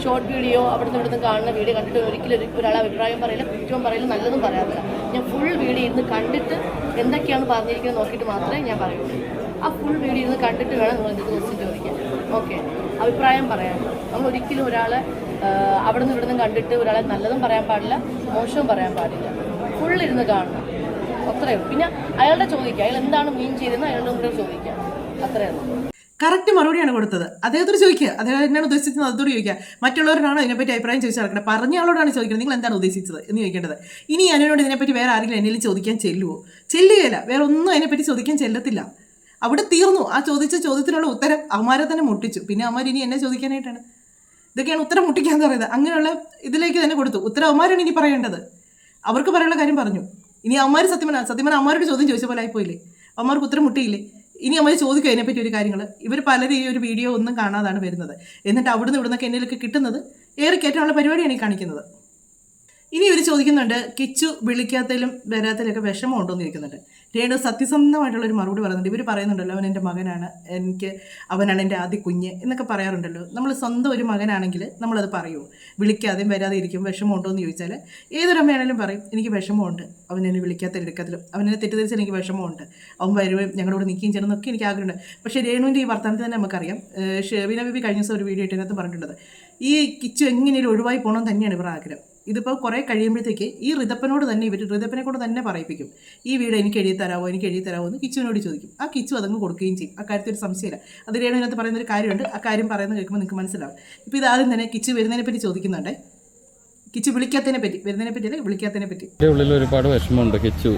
ഷോർട്ട് വീഡിയോ അവിടെ നിന്ന് കാണുന്ന വീഡിയോ കണ്ടിട്ട് ഒരിക്കലും ഒരാളെ അഭിപ്രായം പറയില്ല, കുറ്റവും പറയില്ല, നല്ലതും പറയാറില്ല. ഞാൻ ഫുൾ വീഡിയോ ഇരുന്ന് കണ്ടിട്ട് എന്തൊക്കെയാണ് പറഞ്ഞിരിക്കുന്നത് നോക്കിയിട്ട് മാത്രമേ ഞാൻ പറയുള്ളൂ. ആ ഫുൾ വീഡിയോ ഇരുന്ന് കണ്ടിട്ട് വേണം നിങ്ങൾ എന്തൊക്കെ ക്വസ്റ്റ്യൻ ചോദിക്കാൻ. ഓക്കെ, അഭിപ്രായം പറയാൻ. നമ്മൾ ഒരിക്കലും ഒരാളെ അവിടെ നിന്ന് ഇവിടെ നിന്ന് കണ്ടിട്ട് ഒരാളെ നല്ലതും പറയാൻ പാടില്ല, മോശവും പറയാൻ പാടില്ല. ഫുൾ ഇരുന്ന് കാണണം, അത്രയേ ഉള്ളൂ. പിന്നെ അയാളുടെ ചോദിക്കുക, അയാൾ എന്താണ് മീൻ ചെയ്തതെന്ന് അയാളുടെ മുമ്പിൽ ചോദിക്കാം, അത്രയേ ഉള്ളൂ. കറക്റ്റ് മറുപടിയാണ് കൊടുത്തത്. അദ്ദേഹത്തോട് ചോദിക്കുക, അദ്ദേഹം എന്നാണ് ഉദ്ദേശിച്ചത് അതോട് ചോദിക്കുക. മറ്റുള്ളവരാണോ ഇതിനെപ്പറ്റി അഭിപ്രായം ചോദിച്ചാൽ നടക്കുന്നത്? പറഞ്ഞ ആളോടാണ് ചോദിക്കുന്നത് നിങ്ങൾ എന്താണ് ഉദ്ദേശിച്ചത് എന്ന് ചോദിക്കേണ്ടത്. ഇനി എന്നോട് ഇതിനെപ്പറ്റി വേറെ ആരെങ്കിലും എന്നിൽ ചോദിക്കാൻ ചെല്ലുവോ? ചെല്ലുകയില്ല. വേറെ ഒന്നും അതിനെപ്പറ്റി ചോദിക്കാൻ ചെല്ലത്തില്ല. അവിടെ തീർന്നു. ആ ചോദിച്ച ചോദ്യത്തിനുള്ള ഉത്തരം അവന്മാരെ തന്നെ മുട്ടിച്ചു. പിന്നെ അവന്മാർ ഇനി എന്നെ ചോദിക്കാനായിട്ടാണ്? ഇതൊക്കെയാണ് ഉത്തരം മുട്ടിക്കാന്ന് പറയുന്നത്. അങ്ങനെയുള്ള ഇതിലേക്ക് തന്നെ കൊടുത്തു. ഉത്തരം അവന്മാരാണ് ഇനി പറയേണ്ടത്. അവർക്ക് പറയാനുള്ള കാര്യം പറഞ്ഞു. ഇനി അവന്മാർ സത്യം അവന്മാരോട് ചോദ്യം ചോദിച്ച പോലെ ആയിപ്പോയില്ലേ? അവന്മാർക്ക് ഉത്തരം മുട്ടിയില്ലേ? ഇനി അവർ ചോദിക്കും അതിനെപ്പറ്റി ഒരു കാര്യങ്ങൾ. ഇവർ പലരും ഈ ഒരു വീഡിയോ ഒന്നും കാണാതാണ് വരുന്നത്. എന്നിട്ട് അവിടുന്ന് ഇവിടുന്നൊക്കെ എന്നിലൊക്കെ കിട്ടുന്നത് ഏറെ കയറ്റാനുള്ള പരിപാടിയാണ് ഈ കാണിക്കുന്നത്. ഇനി ഇവർ ചോദിക്കുന്നുണ്ട്, കിച്ചു വിളിക്കാത്തതിലും വരാത്തതിലൊക്കെ വിഷമം ഉണ്ടോ എന്ന് ചോദിക്കുന്നുണ്ട്. രേണു സത്യസന്ധമായിട്ടുള്ളൊരു മറുപടി പറയുന്നുണ്ട്. ഇവർ പറയുന്നുണ്ടല്ലോ, അവൻ എൻ്റെ മകനാണ്, അവനാണ് എൻ്റെ ആദ്യ കുഞ്ഞ് എന്നൊക്കെ പറയാറുണ്ടല്ലോ. നമ്മൾ സ്വന്തം ഒരു മകനാണെങ്കിൽ നമ്മളത് പറയുമോ? വിളിക്കാതെയും വരാതെ ഇരിക്കും വിഷമം ഉണ്ടോ എന്ന് ചോദിച്ചാൽ ഏതൊരമ്മയാണെങ്കിലും പറയും, എനിക്ക് വിഷമമുണ്ട്, അവൻ എന്നെ വിളിക്കാത്തതിലും എടുക്കാത്തതിലും, അവനെ തെറ്റിദ്ധരിച്ചാൽ എനിക്ക് വിഷമമുണ്ട്, അവൻ വരുകയും ഞങ്ങളോട് നിൽക്കുകയും ചെയ്യണം എന്നൊക്കെ എനിക്ക് ആഗ്രഹമുണ്ട്. പക്ഷേ രേണുവിൻ്റെ ഈ വർത്തമാനത്തിൽ തന്നെ നമുക്കറിയാം, ഷെബീന ബേബി കഴിഞ്ഞ ദിവസം ഒരു വീഡിയോ ഇട്ടതിനകത്ത് പറഞ്ഞിട്ടുള്ളത് ഈ കിച്ചു എങ്ങനെയും ഒഴിവായി പോകണം തന്നെയാണ് ഇവർ ആഗ്രഹം. ഇതിപ്പോൾ കുറേ കഴിയുമ്പോഴത്തേക്ക് ഈ ഋതപ്പനോട് തന്നെ ഋതപ്പനെ കൊണ്ട് തന്നെ പറയിപ്പിക്കും. ഈ വീട് എനിക്ക് എഴുതി തരാമോ എന്ന് കിച്ചുവിനോട് ചോദിക്കും. ആ കിച്ചു അതങ്ങ് കൊടുക്കുകയും ചെയ്യും. ആ കാര്യത്തിൽ ഒരു സംശയമില്ല. അത് രേണുവിനകത്ത് പറയുന്നൊരു കാര്യമുണ്ട്. ആ കാര്യം പറയുന്നത് കേൾക്കുമ്പോൾ നിങ്ങൾക്ക് മനസ്സിലാവും. ഇപ്പോൾ ഇതാദ്യം തന്നെ കിച്ചു വരുന്നതിനെ പറ്റി ചോദിക്കുന്നുണ്ട്. കിച്ചു വിളിക്കാത്തതിനെ പറ്റി, വരുന്നതിനെ പറ്റി അല്ലേ, വിളിക്കാത്തതിനെ പറ്റി. ഉള്ളിൽ ഒരുപാട് വിഷമമുണ്ട് കിച്ചു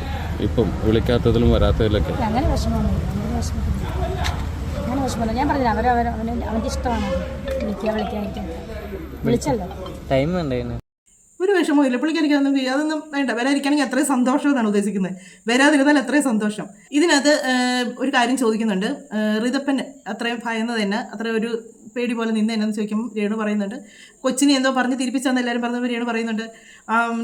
ഇപ്പം വിളിക്കാത്തതിലും വരാത്തതിലൊക്കെ. അങ്ങനെ വിഷമമില്ല. ഞാൻ പറഞ്ഞില്ല, അവൻ്റെ ഇഷ്ടമാണ് വിളിക്കാതിരിക്കാൻ. വിളിച്ചല്ലോ, ടൈം ഉണ്ടായിരുന്നു. ഒരു വിഷമവും ഇല്ല പുള്ളിക്കാരിക്കൊന്നും. അതൊന്നും വേണ്ട. വരാതിരിക്കുകയാണെങ്കിൽ അത്രയും സന്തോഷം എന്നാണ് ഉദ്ദേശിക്കുന്നത്. വരാതിരുന്നാൽ അത്രയും സന്തോഷം. ഇതിനകത്ത് ഒരു കാര്യം ചോദിക്കുന്നുണ്ട്. ഋതപ്പന് അത്രയും ഭയന്നത് തന്നെ, അത്ര ഒരു പേടി പോലെ നിന്ന് എന്നു ചോദിക്കുമ്പോൾ രേണു പറയുന്നുണ്ട്, കൊച്ചിനെ എന്തോ പറഞ്ഞ് തിരിപ്പിച്ചാന്ന് എല്ലാവരും പറഞ്ഞപ്പോൾ രേണു പറയുന്നുണ്ട്,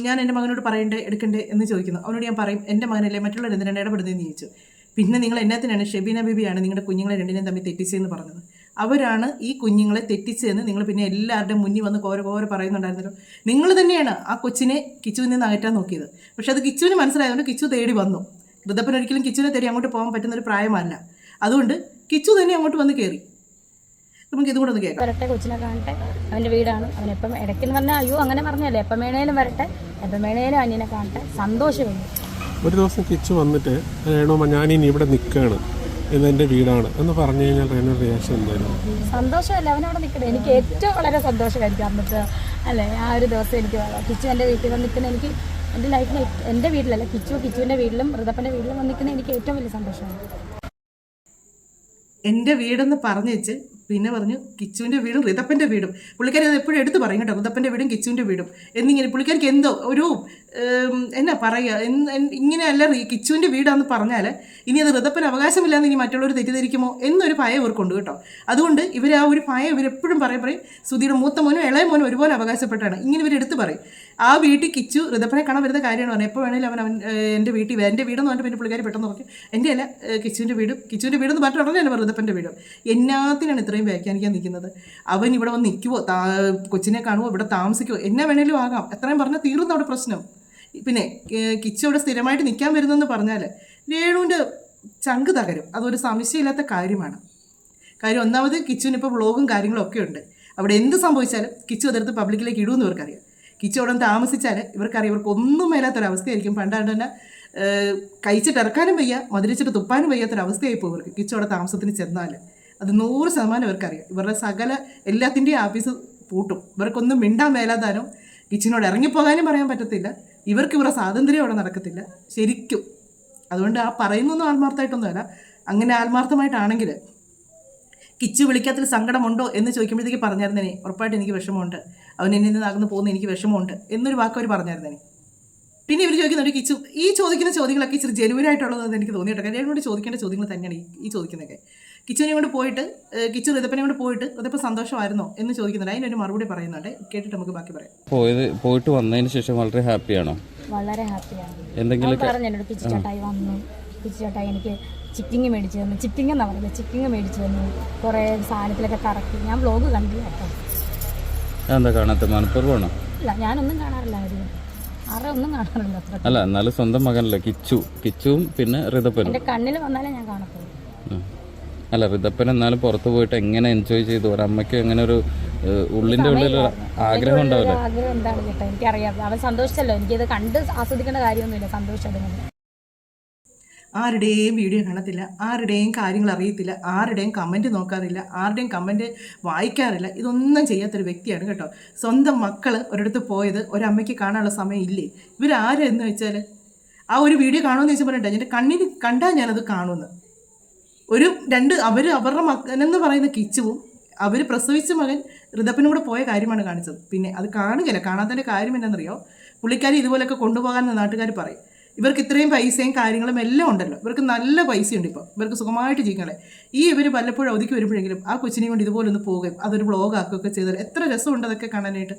ഞാൻ എൻ്റെ മകനോട് പറയണ്ടേ എടുക്കണ്ടേ എന്ന് ചോദിക്കുന്നു. അവനോട് ഞാൻ പറയും, എൻ്റെ മകനല്ലേ, മറ്റുള്ളവർ എന്തിനാണ് ഇടപെടുന്നതെന്ന് ചോദിച്ചു. പിന്നെ നിങ്ങൾ എന്നാത്തിനാണ് ഷെബീന ബേബിയാണ് നിങ്ങളുടെ കുഞ്ഞുങ്ങളെ രണ്ടിനെയും തമ്മിൽ തെറ്റിച്ചതെന്ന് പറഞ്ഞത്? അവരാണ് ഈ കുഞ്ഞുങ്ങളെ തെറ്റിച്ചതെന്ന് നിങ്ങൾ പിന്നെ എല്ലാവരുടെയും മുന്നിൽ വന്ന് കോര പറയുന്നുണ്ടായിരുന്നല്ലോ. നിങ്ങൾ തന്നെയാണ് ആ കൊച്ചിനെ കിച്ചുവിൽ നിന്ന് അകറ്റാൻ നോക്കിയത്. പക്ഷെ അത് കിച്ചുവിന് മനസ്സിലായതുകൊണ്ട് കിച്ചു തേടി വന്നു. ഋതപ്പൻ ഒരിക്കലും കിച്ചുവിനെ തേടി അങ്ങോട്ട് പോകാൻ പറ്റുന്നൊരു പ്രായമല്ല. അതുകൊണ്ട് കിച്ചു തന്നെ അങ്ങോട്ട് വന്ന് കയറി. നമുക്ക് ഇതും കൂടെ ഒന്ന് കേൾക്കാം. വരട്ടെ, കൊച്ചിനെ കാണട്ടെ, അവൻ്റെ വീടാണ്. അവനെപ്പം ഇടയ്ക്കെന്ന് പറഞ്ഞാൽ അയ്യോ അങ്ങനെ പറഞ്ഞല്ലേ, എപ്പം വേണേലും വരട്ടെ, എപ്പം വേണേലും അന്യനെ കാണട്ടെ, സന്തോഷമുണ്ട്. ഒരു ദിവസം കിച്ചു വന്നിട്ട് രേണുമ്മ ഞാനിനി ഇവിടെ നിൽക്കുകയാണ്, ഇതെൻ്റെ വീടാണ് എന്ന് പറഞ്ഞു കഴിഞ്ഞാൽ റേണു റിയാക്ഷൻ എന്തായിരുന്നു? സന്തോഷമല്ല, അവനവിടെ നിൽക്കട്ടെ. എനിക്ക് ഏറ്റവും വളരെ സന്തോഷമായിരിക്കും എന്നിട്ട് അല്ലേ ആ ഒരു ദിവസം. എനിക്ക് കിച്ചു എൻ്റെ വീട്ടിൽ വന്നിരിക്കുന്ന, എനിക്ക് എൻ്റെ ലൈഫിൽ എൻ്റെ വീട്ടിലല്ല, കിച്ചുവിൻ്റെ വീട്ടിലും ഋതപ്പൻ്റെ വീട്ടിലും വന്നിരിക്കുന്ന എനിക്ക് ഏറ്റവും വലിയ സന്തോഷമാണ്. എൻ്റെ വീടെന്ന് പറഞ്ഞു വെച്ച് പിന്നെ പറഞ്ഞു കിച്ചുവിൻ്റെ വീടും ഋതപ്പൻ്റെ വീടും. പുള്ളിക്കാരി അത് എപ്പോഴും എടുത്ത് പറയും കേട്ടോ, ഋതപ്പൻ്റെ വീടും കിച്ചുവിൻ്റെ വീടും എന്നിങ്ങനെ. പുള്ളിക്കാരിക്ക് എന്തോ ഒരു എന്നാ പറയുക, ഇങ്ങനെയല്ല കിച്ചുവിൻ്റെ വീടാന്ന് പറഞ്ഞാൽ ഇനി അത് ഋതപ്പന് അവകാശമില്ലാന്ന് ഇനി മറ്റുള്ളവർ തെറ്റിദ്ധരിക്കുമോ എന്നൊരു ഭയം ഇവർക്കുണ്ട് കേട്ടോ. അതുകൊണ്ട് ഇവർ ആ ഒരു ഭയം ഇവരെപ്പോഴും പറയും സുധിയുടെ മൂത്ത മോനും ഇളയ മോനും ഒരുപോലെ അവകാശപ്പെട്ടാണ് ഇങ്ങനെ ഇവരെടുത്ത് പറയും. ആ വീട്ടിൽ കിച്ചു ഋതപ്പനെ കാണാൻ വരുന്ന കാര്യമാണ് പറഞ്ഞത്. എപ്പോൾ വേണേലും അവൻ എൻ്റെ വീട്ടിൽ എൻ്റെ വീടെന്ന് പറഞ്ഞിട്ട് പിന്നെ പുള്ളിക്കാരി പെട്ടെന്ന് പറഞ്ഞു എൻ്റെ അല്ല കിച്ചുവിൻ്റെ വീടെന്ന് പറഞ്ഞിട്ട് ഉടനെ തന്നെ ഋതപ്പൻ്റെ വീടും. എന്നാത്തിനാണ് ഇത്രയും വ്യാഖ്യാനിക്കാൻ നിൽക്കുന്നത്? അവൻ ഇവിടെ വന്ന് നിൽക്കുവോ, കൊച്ചിനെ കാണുമോ, ഇവിടെ താമസിക്കുമോ, എന്നാ വേണേലും ആകാം. എത്രയും പറഞ്ഞാൽ തീർന്നു അവിടെ പ്രശ്നം. പിന്നെ കിച്ചു ഇവിടെ സ്ഥിരമായിട്ട് നിൽക്കാൻ വരുന്നെന്ന് പറഞ്ഞാൽ രേണുവിൻ്റെ ചങ്ക് തകരും. അതൊരു സംശയമില്ലാത്ത കാര്യമാണ്. കാര്യം ഒന്നാമത് കിച്ചുവിന് ഇപ്പോൾ വ്ളോഗും കാര്യങ്ങളും ഒക്കെ ഉണ്ട്. അവിടെ എന്ത് സംഭവിച്ചാലും കിച്ചു അതെടുത്ത് പബ്ലിക്കിലേക്ക് ഇടുമെന്ന് ഇവർക്കറിയാം. കിച്ചു അവിടെ താമസിച്ചാൽ ഇവർക്കറിയാം ഇവർക്കൊന്നും മേലാത്തൊരവസ്ഥയായിരിക്കും. പണ്ടാണ്ട് തന്നെ കഴിച്ചിട്ടിറക്കാനും വയ്യ, മധുരിച്ചിട്ട് തുപ്പാനും വയ്യാത്തൊരവസ്ഥയായി പോകും ഇവർക്ക്. കിച്ചു അവിടെ താമസത്തിന് ചെന്നാൽ അത് 100% ഇവർക്കറിയാം. ഇവരുടെ സകല എല്ലാത്തിൻ്റെയും ആഫീസ് പൂട്ടും. ഇവർക്കൊന്നും മിണ്ടാൻ മേലാതാനോ കിച്ചിനോട് ഇറങ്ങിപ്പോകാനും പറയാൻ പറ്റത്തില്ല. ഇവർക്ക് ഇവരുടെ സ്വാതന്ത്ര്യം അവിടെ നടക്കത്തില്ല ശരിക്കും. അതുകൊണ്ട് ആ പറയുന്നൊന്നും ആത്മാർത്ഥമായിട്ടൊന്നുമല്ല. അങ്ങനെ ആത്മാർത്ഥമായിട്ടാണെങ്കിൽ കിച്ചു വിളിക്കാത്തിൽ സങ്കടമുണ്ടോ എന്ന് ചോദിക്കുമ്പോഴത്തേക്ക് പറഞ്ഞായിരുന്നേ ഉറപ്പായിട്ട് എനിക്ക് വിഷമമുണ്ട്, അവൻ എന്നിൽ നിന്ന് അകന്ന് പോകുന്ന എനിക്ക് വിഷമമുണ്ട് എന്നൊരു വാക്ക് അവർ പറഞ്ഞായിരുന്നേ. പിന്നെ ഇവർ ചോദിക്കുന്നുണ്ട് കിച്ചു ഈ ചോദിക്കുന്ന ചോദ്യങ്ങളൊക്കെ ഇച്ചിരി ജെനുവിനായിട്ടുള്ളതെന്ന് എനിക്ക് തോന്നിയിട്ടോ. കാരണം എന്നോട് ചോദിക്കേണ്ട ചോദ്യങ്ങൾ തന്നെയാണ് ഈ ചോദിക്കുന്നതൊക്കെ. കിച്ചുവിനെ കൊണ്ട് പോയിട്ട് കിച്ചു ഋതപ്പനെ കൊണ്ട് പോയിട്ട് ഋതപ്പം സന്തോഷമായിരുന്നോ എന്ന് ചോദിക്കുന്നുണ്ട്. അതിനൊരു മറുപടി പറയുന്നുണ്ട്. കേട്ടിട്ട് നമുക്ക് ബാക്കി പറയാം. പോയിട്ട് വന്നതിന് ശേഷം വളരെ ഹാപ്പിയാണോ? വളരെ ഹാപ്പിയാണ്. എന്തെങ്കിലും പറഞ്ഞു എന്നോട് കിച്ചു ചേട്ടായി വന്നു, കിച്ചു ചേട്ടായി എനിക്ക് ചിക്കിങ് മേടിച്ചു തന്നു, ചിക്കിങ് എന്നാ പറയുന്നത്, ചിക്കിങ് മേടിച്ചു തന്നു, കുറേ സാധനത്തിലൊക്കെ കറക്കി. ഞാൻ വ്ലോഗ് കണ്ടില്ല കേട്ടോ. എന്താ കാണാത്ത മനഃപൂർവ്വമാണോ? ഇല്ല, ഞാനൊന്നും കാണാറില്ല, ആരുടെ ഒന്നും കാണാറില്ല അത്ര. അല്ല, എന്നാലും സ്വന്തം മകനല്ലേ കിച്ചുവും പിന്നെ ഋതപ്പനും. എൻ്റെ കണ്ണിൽ വന്നാലേ ഞാൻ കാണത്തുള്ളൂ. അല്ല, ഋതപ്പൻ എന്നാലും പുറത്ത് പോയിട്ട് എങ്ങനെ എൻജോയ് ചെയ്തു? ഒരമ്മയ്ക്ക് എങ്ങനെ ഒരു ഉള്ളിൻ്റെ ഉള്ളിൽ ആഗ്രഹം ഉണ്ടാവില്ല? ആഗ്രഹം എന്താണ് കേട്ടോ, എനിക്കറിയാം. അവൻ സന്തോഷിച്ചല്ലോ, എനിക്കിത് കണ്ട് ആസ്വദിക്കേണ്ട കാര്യമൊന്നുമില്ല, സന്തോഷമായിട്ട്. ആരുടെയും വീഡിയോ കാണത്തില്ല, ആരുടെയും കാര്യങ്ങൾ അറിയത്തില്ല, ആരുടെയും കമൻറ്റ് നോക്കാറില്ല, ആരുടെയും കമൻറ്റ് വായിക്കാറില്ല. ഇതൊന്നും ചെയ്യാത്തൊരു വ്യക്തിയാണ് കേട്ടോ. സ്വന്തം മക്കൾ ഒരിടത്ത് പോയത് ഒരമ്മയ്ക്ക് കാണാനുള്ള സമയം ഇല്ലേ? ഇവരാരെന്ന് വെച്ചാൽ ആ ഒരു വീഡിയോ കാണുമെന്ന് ചോദിച്ചാൽ പറഞ്ഞിട്ട് എൻ്റെ കണ്ണിന് കണ്ടാൽ ഞാനത് കാണുമെന്ന്. അവരുടെ മകനെന്ന് പറയുന്ന കിച്ചുവും അവർ പ്രസവിച്ച മകൻ ഋതപ്പനും കൂടെ പോയ കാര്യമാണ് കാണിച്ചത്. പിന്നെ അത് കാണുകയില്ല. കാണാത്തതിൻ്റെ കാര്യം എന്താണെന്നറിയോ? പുള്ളിക്കാരി ഇതുപോലെയൊക്കെ കൊണ്ടുപോകാൻ നാട്ടുകാർ പറയും. ഇവർക്ക് ഇത്രയും പൈസയും കാര്യങ്ങളും എല്ലാം ഉണ്ടല്ലോ, ഇവർക്ക് നല്ല പൈസയുണ്ട്, ഇപ്പോൾ ഇവർക്ക് സുഖമായിട്ട് ജീവിക്കണേ. ഇവർ വല്ലപ്പോഴും അവധിക്ക് വരുമ്പോഴെങ്കിലും ആ കൊച്ചിനെയും കൊണ്ട് ഇതുപോലെ ഒന്ന് പോകുകയും അതൊരു വ്ളോഗ് ആക്കുകയൊക്കെ ചെയ്താൽ എത്ര രസമുണ്ട് അതൊക്കെ കാണാനായിട്ട്.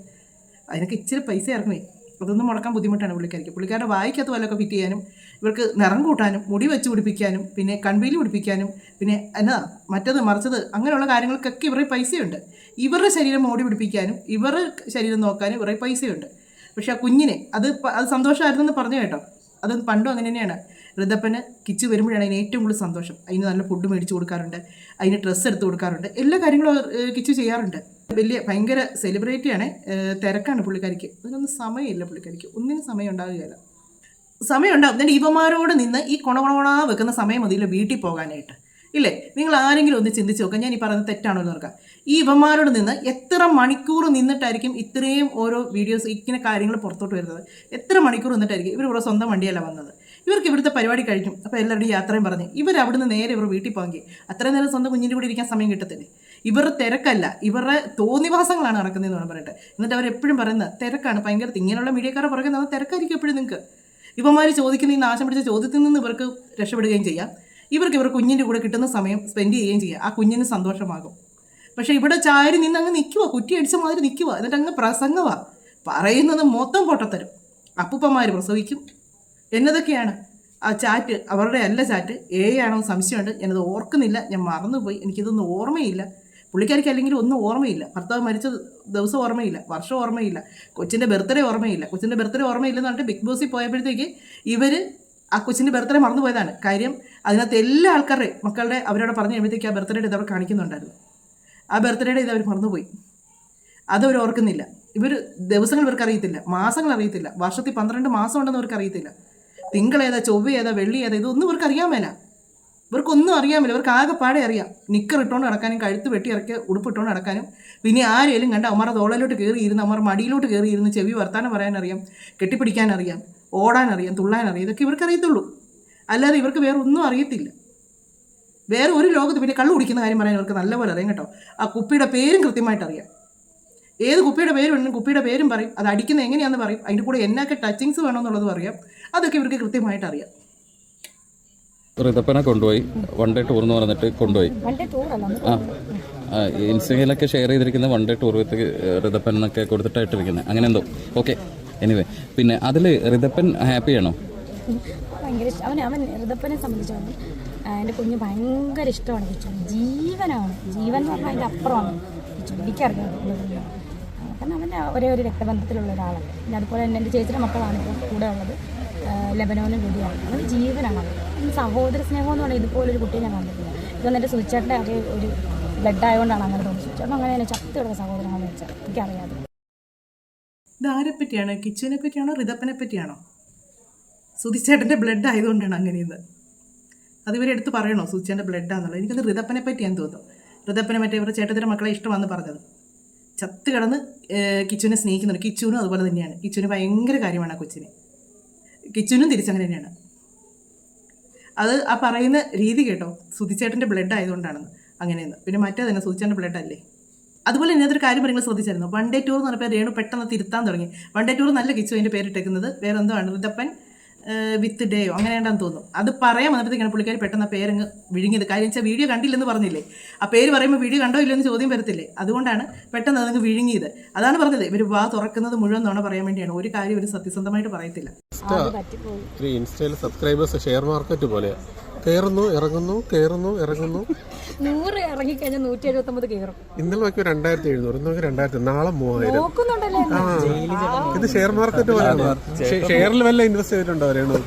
അതിനൊക്കെ ഇച്ചിരി പൈസ ഇറങ്ങുമേ, അതൊന്നും മുടക്കാൻ ബുദ്ധിമുട്ടാണ് പുള്ളിക്കാരിക്ക്. പുള്ളിക്കാരുടെ വായിക്കകത്ത് വല്ലതൊക്കെ ഫിറ്റ് ചെയ്യാനും ഇവർക്ക് നിറം കൂട്ടാനും മുടി വെച്ച് പിടിപ്പിക്കാനും പിന്നെ കൺവീലി പിടിപ്പിക്കാനും പിന്നെ എന്നാ മറ്റത് മറിച്ചത് അങ്ങനെയുള്ള കാര്യങ്ങൾക്കൊക്കെ ഇവരുടെ പൈസയുണ്ട്. ഇവരുടെ ശരീരം മോടി പിടിപ്പിക്കാനും ഇവരുടെ ശരീരം നോക്കാനും ഇവരുടെ പൈസയുണ്ട്. പക്ഷെ ആ കുഞ്ഞിനെ അത് സന്തോഷമായിരുന്നെന്ന് പറഞ്ഞു കേട്ടോ. അത് പണ്ടും അങ്ങനെ തന്നെയാണ്. ഋതപ്പന് കിച്ചു വരുമ്പോഴാണ് അതിന് ഏറ്റവും കൂടുതൽ സന്തോഷം. അതിന് നല്ല ഫുഡ് മേടിച്ച് കൊടുക്കാറുണ്ട്, അതിന് ഡ്രസ്സ് എടുത്ത് കൊടുക്കാറുണ്ട്, എല്ലാ കാര്യങ്ങളും കിച്ചു ചെയ്യാറുണ്ട്. ഭയങ്കര സെലിബ്രിറ്റിയാണ്. തിരക്കാണ് പുള്ളിക്കാരിക്ക്. അതിനൊന്നും സമയമില്ല പുള്ളിക്കാരിക്ക്, ഒന്നിനും സമയം ഉണ്ടാവുകയില്ല. സമയം ഉണ്ടാവും. എന്നിട്ട് ഇവന്മാരോട് നിന്ന് ഈ കൊണകൊണ വെക്കുന്ന സമയം മതിയില്ല വീട്ടിൽ പോകാനായിട്ട്, ഇല്ലേ? നിങ്ങൾ ആരെങ്കിലും ഒന്ന് ചിന്തിച്ച് നോക്കാം. ഞാൻ ഈ പറയുന്നത് തെറ്റാണോ എന്ന് നോക്കാം. ഈ ഇവന്മാരോട് നിന്ന് എത്ര മണിക്കൂർ നിന്നിട്ടായിരിക്കും ഇത്രയും ഓരോ വീഡിയോസ് ഇങ്ങനെ കാര്യങ്ങൾ പുറത്തോട്ട് വരുന്നത്? എത്ര മണിക്കൂർ നിന്നിട്ടായിരിക്കും? ഇവരുടെ സ്വന്തം വണ്ടിയല്ല വന്നത്. ഇവർക്ക് ഇവിടുത്തെ പരിപാടി കഴിഞ്ഞു, അപ്പോൾ എല്ലാവരുടെയും യാത്രയും പറഞ്ഞ് ഇവർ അവിടുന്ന് നേരെ ഇവർ വീട്ടിൽ പോകെങ്കിൽ അത്രയും നേരം സ്വന്തം കുഞ്ഞിൻ്റെ കൂടെ ഇരിക്കാൻ സമയം കിട്ടത്തില്ലേ? ഇവരുടെ തിരക്കല്ല, ഇവരുടെ തോന്നിവാസങ്ങളാണ് നടക്കുന്നതെന്ന് വേണം പറയട്ടെ. എന്നിട്ട് അവരെപ്പോഴും പറയുന്നത് തിരക്കാണ്, ഭയങ്കര ഇങ്ങനെയുള്ള മീഡിയക്കാരെ പറയുന്നത് തിരക്കായിരിക്കും എപ്പോഴും. നിങ്ങൾക്ക് ഇവന്മാർ ചോദിക്കുന്ന ഈ നാശം പിടിച്ച ചോദ്യത്തിൽ നിന്ന് ഇവർക്ക് രക്ഷപ്പെടുകയും ചെയ്യാം. ഇവർക്ക് ഇവർ കുഞ്ഞിൻ്റെ കൂടെ കിട്ടുന്ന സമയം സ്പെൻഡ് ചെയ്യുകയും ചെയ്യാം. ആ കുഞ്ഞിന് സന്തോഷമാകും. പക്ഷേ ഇവിടെ ചാരി നിന്ന് അങ്ങ് നിൽക്കുക, കുറ്റി അടിച്ച മാതിരി നിൽക്കുക, എന്നിട്ട് അങ്ങ് പ്രസംഗമാണ് പറയുന്നത്. മൊത്തം പൊട്ടത്തരും. അപ്പൂപ്പന്മാർ പ്രസവിക്കും എന്നതൊക്കെയാണ് ആ ചാറ്റ്. അവരുടെ അല്ല ചാറ്റ്, ആണോ സംശയമുണ്ട്. ഞാനത് ഓർക്കുന്നില്ല, ഞാൻ മറന്നുപോയി, എനിക്കിതൊന്നും ഓർമ്മയില്ല. പുള്ളിക്കാരിക്ക് അല്ലെങ്കിൽ ഒന്നും ഓർമ്മയില്ല. ഭർത്താവ് മരിച്ച ദിവസം ഓർമ്മയില്ല, വർഷം ഓർമ്മയില്ല, കൊച്ചിൻ്റെ ബർത്ത്ഡേ ഓർമ്മയില്ല. കൊച്ചിൻ്റെ ബർത്ത്ഡേ ഓർമ്മയില്ലെന്ന് പറഞ്ഞിട്ട് ബിഗ് ബോസിൽ പോയപ്പോഴത്തേക്ക് ഇവർ ആ കൊച്ചിൻ്റെ ബർത്ത്ഡേ മറന്നുപോയതാണ് കാര്യം. അതിനകത്ത് എല്ലാ ആൾക്കാരുടെയും മക്കളുടെ അവരോട് പറഞ്ഞു കഴിയുമ്പോഴത്തേക്ക് ആ ബർത്ത്ഡേയുടെ ഇത് അവർ കാണിക്കുന്നുണ്ടായിരുന്നു. ആ ബർത്ത്ഡേയുടെ ഇത് അവർ മറന്നുപോയി, അതവർ ഓർക്കുന്നില്ല. ഇവർ ദിവസങ്ങൾ ഇവർക്ക് അറിയത്തില്ല, മാസങ്ങൾ അറിയത്തില്ല, വർഷത്തിൽ 12 മാസം ഉണ്ടെന്ന് ഇവർക്ക് അറിയത്തില്ല. തിങ്കൾ ഏതാ, ചൊവ്വ ഏതാ, വെള്ളി ഏതാ, ഇതൊന്നും ഇവർക്ക് അറിയാൻ മേല. ഇവർക്കൊന്നും അറിയാൻ മേല. ഇവർക്ക് ആകെ പാടെ അറിയാം നിക്കർ ഇട്ടുകൊണ്ട് നടക്കാനും കഴുത്ത് വെട്ടി ഇറക്കിയ ഉടുപ്പിട്ടുകൊണ്ട് നടക്കാനും. പിന്നെ ആരെങ്കിലും കണ്ട അമ്മമാരുടെ തോളയിലോട്ട് കയറിയിരുന്ന് അമ്മമാരുടെ മടിയിലോട്ട് കയറിയിരുന്ന് ചെവി വർത്താനം പറയാനറിയാം, കെട്ടിപ്പിടിക്കാനറിയാം, ഓടാനറിയാം, തുള്ളാനറിയാം. ഇതൊക്കെ ഇവർക്ക് അറിയത്തുള്ളൂ. അല്ലാതെ ഇവർക്ക് വേറെ ഒന്നും അറിയത്തില്ല. വേറെ ഒരു ലോകത്ത് പിന്നെ കള്ളു കുടിക്കുന്ന കാര്യം പറയാൻ ഇവർക്ക് നല്ലപോലെ അറിയാം കേട്ടോ. ആ കുപ്പിയുടെ പേരും കൃത്യമായിട്ട് അറിയാം. ഏത് കുപ്പിയുടെ പേരും കുപ്പിയുടെ പേരും പറയും, അത് അടിക്കുന്നത് എങ്ങനെയാണെന്ന് പറയും, അതിൻ്റെ കൂടെ എന്നൊക്കെ ടച്ചിങ്സ് വേണമെന്നുള്ളതും അറിയാം. അതൊക്കെ ഇവർക്ക് കൃത്യമായിട്ട് അറിയാം. ഋതപ്പനെ കൊണ്ടുപോയി വൺ ഡേ ടൂർ എന്ന് പറഞ്ഞിട്ട് കൊണ്ടുപോയി. ഇൻസ്റ്റയിലൊക്കെ ഷെയർ ചെയ്തിരിക്കുന്ന വൺ ഡേ ടൂർ വിത്ത് ഋതപ്പൻ എന്നൊക്കെ കൊടുത്തിട്ടായിട്ടിരിക്കുന്നത് അങ്ങനെ എന്തോ. ഓക്കെ, എനിവേ, പിന്നെ അതിൽ ഋതപ്പൻ ഹാപ്പിയാണോ? ഭയങ്കര ഇഷ്ടം. അവൻ ഋതപ്പനെ സംബന്ധിച്ചാണ് എൻ്റെ കുഞ്ഞ് ഭയങ്കര ഇഷ്ടമാണ്. കിച്ചു ജീവനാണ്. ജീവൻ എന്ന് പറഞ്ഞാൽ അതിൻ്റെ അപ്പുറമാണ് കിച്ചു. എനിക്കറിയാം. കാരണം അവൻ്റെ ഒരേ ഒരു രക്തബന്ധത്തിലുള്ള ഒരാളാണ്. പിന്നെ അതുപോലെ തന്നെ എൻ്റെ ചേച്ചിയുടെ മക്കളാണ് ഇപ്പോൾ കൂടെ ഉള്ളത്, ലെബനോനും കൂടിയാണ്. അവൻ ജീവനാണ്. അവൻ സഹോദര സ്നേഹം എന്ന് പറഞ്ഞാൽ ഇതുപോലൊരു കുട്ടിയെ ഞാൻ കണ്ടിട്ടില്ല. ഇതൊന്നും എൻ്റെ സുചേട്ടൻ്റെ അതേ ഒരു ബ്ലഡ് ആയതുകൊണ്ടാണ് അങ്ങനെ തോന്നുന്നത്. സുചേട്ടൻ അങ്ങനെ തന്നെ ചത്തു കിടക്കുന്ന സഹോദരനാണെന്ന് വെച്ചാൽ എനിക്കറിയാതെ. ഇതാരെ പറ്റിയാണ്? കിച്ചുവിനെ പറ്റിയാണോ ഋതപ്പനെ പറ്റിയാണോ? സുധിച്ചേട്ടൻ്റെ ബ്ലഡ് ആയതുകൊണ്ടാണ് അങ്ങനെയെന്ന്. അതിവരെടുത്ത് പറയണോ സുധിച്ചേട്ടൻ്റെ ബ്ലഡാന്നുള്ളത്? എനിക്കത് ഋതപ്പനെ പറ്റിയാന്ന് തോന്നുന്നു. ഋതപ്പനെ മറ്റേ ഇവരുടെ ചേട്ടത്തിൻ്റെ മക്കളെ ഇഷ്ടമാണെന്ന് പറഞ്ഞത്. ചത്ത് കിടന്ന് കിച്ചുവിനെ സ്നേഹിക്കുന്നുണ്ട്. കിച്ചുവിനും അതുപോലെ തന്നെയാണ്. കിച്ചുവിന് ഭയങ്കര കാര്യമാണ് ആ കൊച്ചിനെ. കിച്ചുവിനും തിരിച്ചങ്ങനെ തന്നെയാണ്. അത് ആ പറയുന്ന രീതി കേട്ടോ, സുധിച്ചേട്ടൻ്റെ ബ്ലഡ് ആയതുകൊണ്ടാണെന്ന് അങ്ങനെയെന്ന്. പിന്നെ മറ്റേ തന്നെ സുധിച്ചേട്ടൻ്റെ ബ്ലഡ് അല്ലേ. അതുപോലെ തന്നെ അതൊരു കാര്യം പറയുമ്പോൾ ശ്രദ്ധിച്ചായിരുന്നു. വൺ ഡേ ടൂർ എന്ന് പറഞ്ഞപ്പോൾ രേണു പെട്ടെന്ന് തിരുത്താൻ തുടങ്ങി. വൺ ഡേ ടൂർ നല്ല കിച്ചു അതിൻ്റെ പേരിട്ടേക്കുന്നത് വേറെ എന്തോ ആണ്, ഋതപ്പൻ വിത്ത് ഡേയോ അങ്ങനെ വേണ്ടാന്ന് തോന്നുന്നു. അത് പറയാൻ വന്നപ്പോഴത്തേക്കാണ് പുള്ളിക്കാരി പെട്ടെന്ന് ആ പേരങ്ങ് വിഴുങ്ങിയത്. കാര്യം വെച്ചാൽ വീഡിയോ കണ്ടില്ലെന്ന് പറഞ്ഞില്ലേ, ആ പേര് പറയുമ്പോൾ വീഡിയോ കണ്ടോ ഇല്ലെന്ന് ചോദ്യം വരത്തില്ലേ, അതുകൊണ്ടാണ് പെട്ടെന്ന് അതങ്ങ് വിഴുങ്ങിയത്. അതാണ് പറഞ്ഞത്, ഇവർ വാ തുറക്കുന്നത് മുഴുവൻ നുണ പറയാൻ വേണ്ടിയാണ്. ഒരു കാര്യം ഇവർ സത്യസന്ധമായിട്ട് പറയത്തില്ല. ഒരു ഇൻസ്റ്റയിൽ സബ്സ്ക്രൈബേഴ്സ് ഷെയർ മാർക്കറ്റ് പോലെയാ, കയറുന്നു ഇറങ്ങുന്നു കയറുന്നു ഇറങ്ങുന്നു. 100 ഇറങ്ങിക്കഴിഞ്ഞാൽ 179 കയറും. ഇന്നലെ നോക്കി 2700, ഇന്ന് നോക്കി 2000, നാളെ 3000. നോക്കുന്നുണ്ടല്ലേ? ഇത് ഷെയർ മാർക്കറ്റ് പോലെയാണ്. ഷെയറിൽ വല്ല ഇൻവെസ്റ്റ് ചെയ്തിട്ടുണ്ടോ രേണു?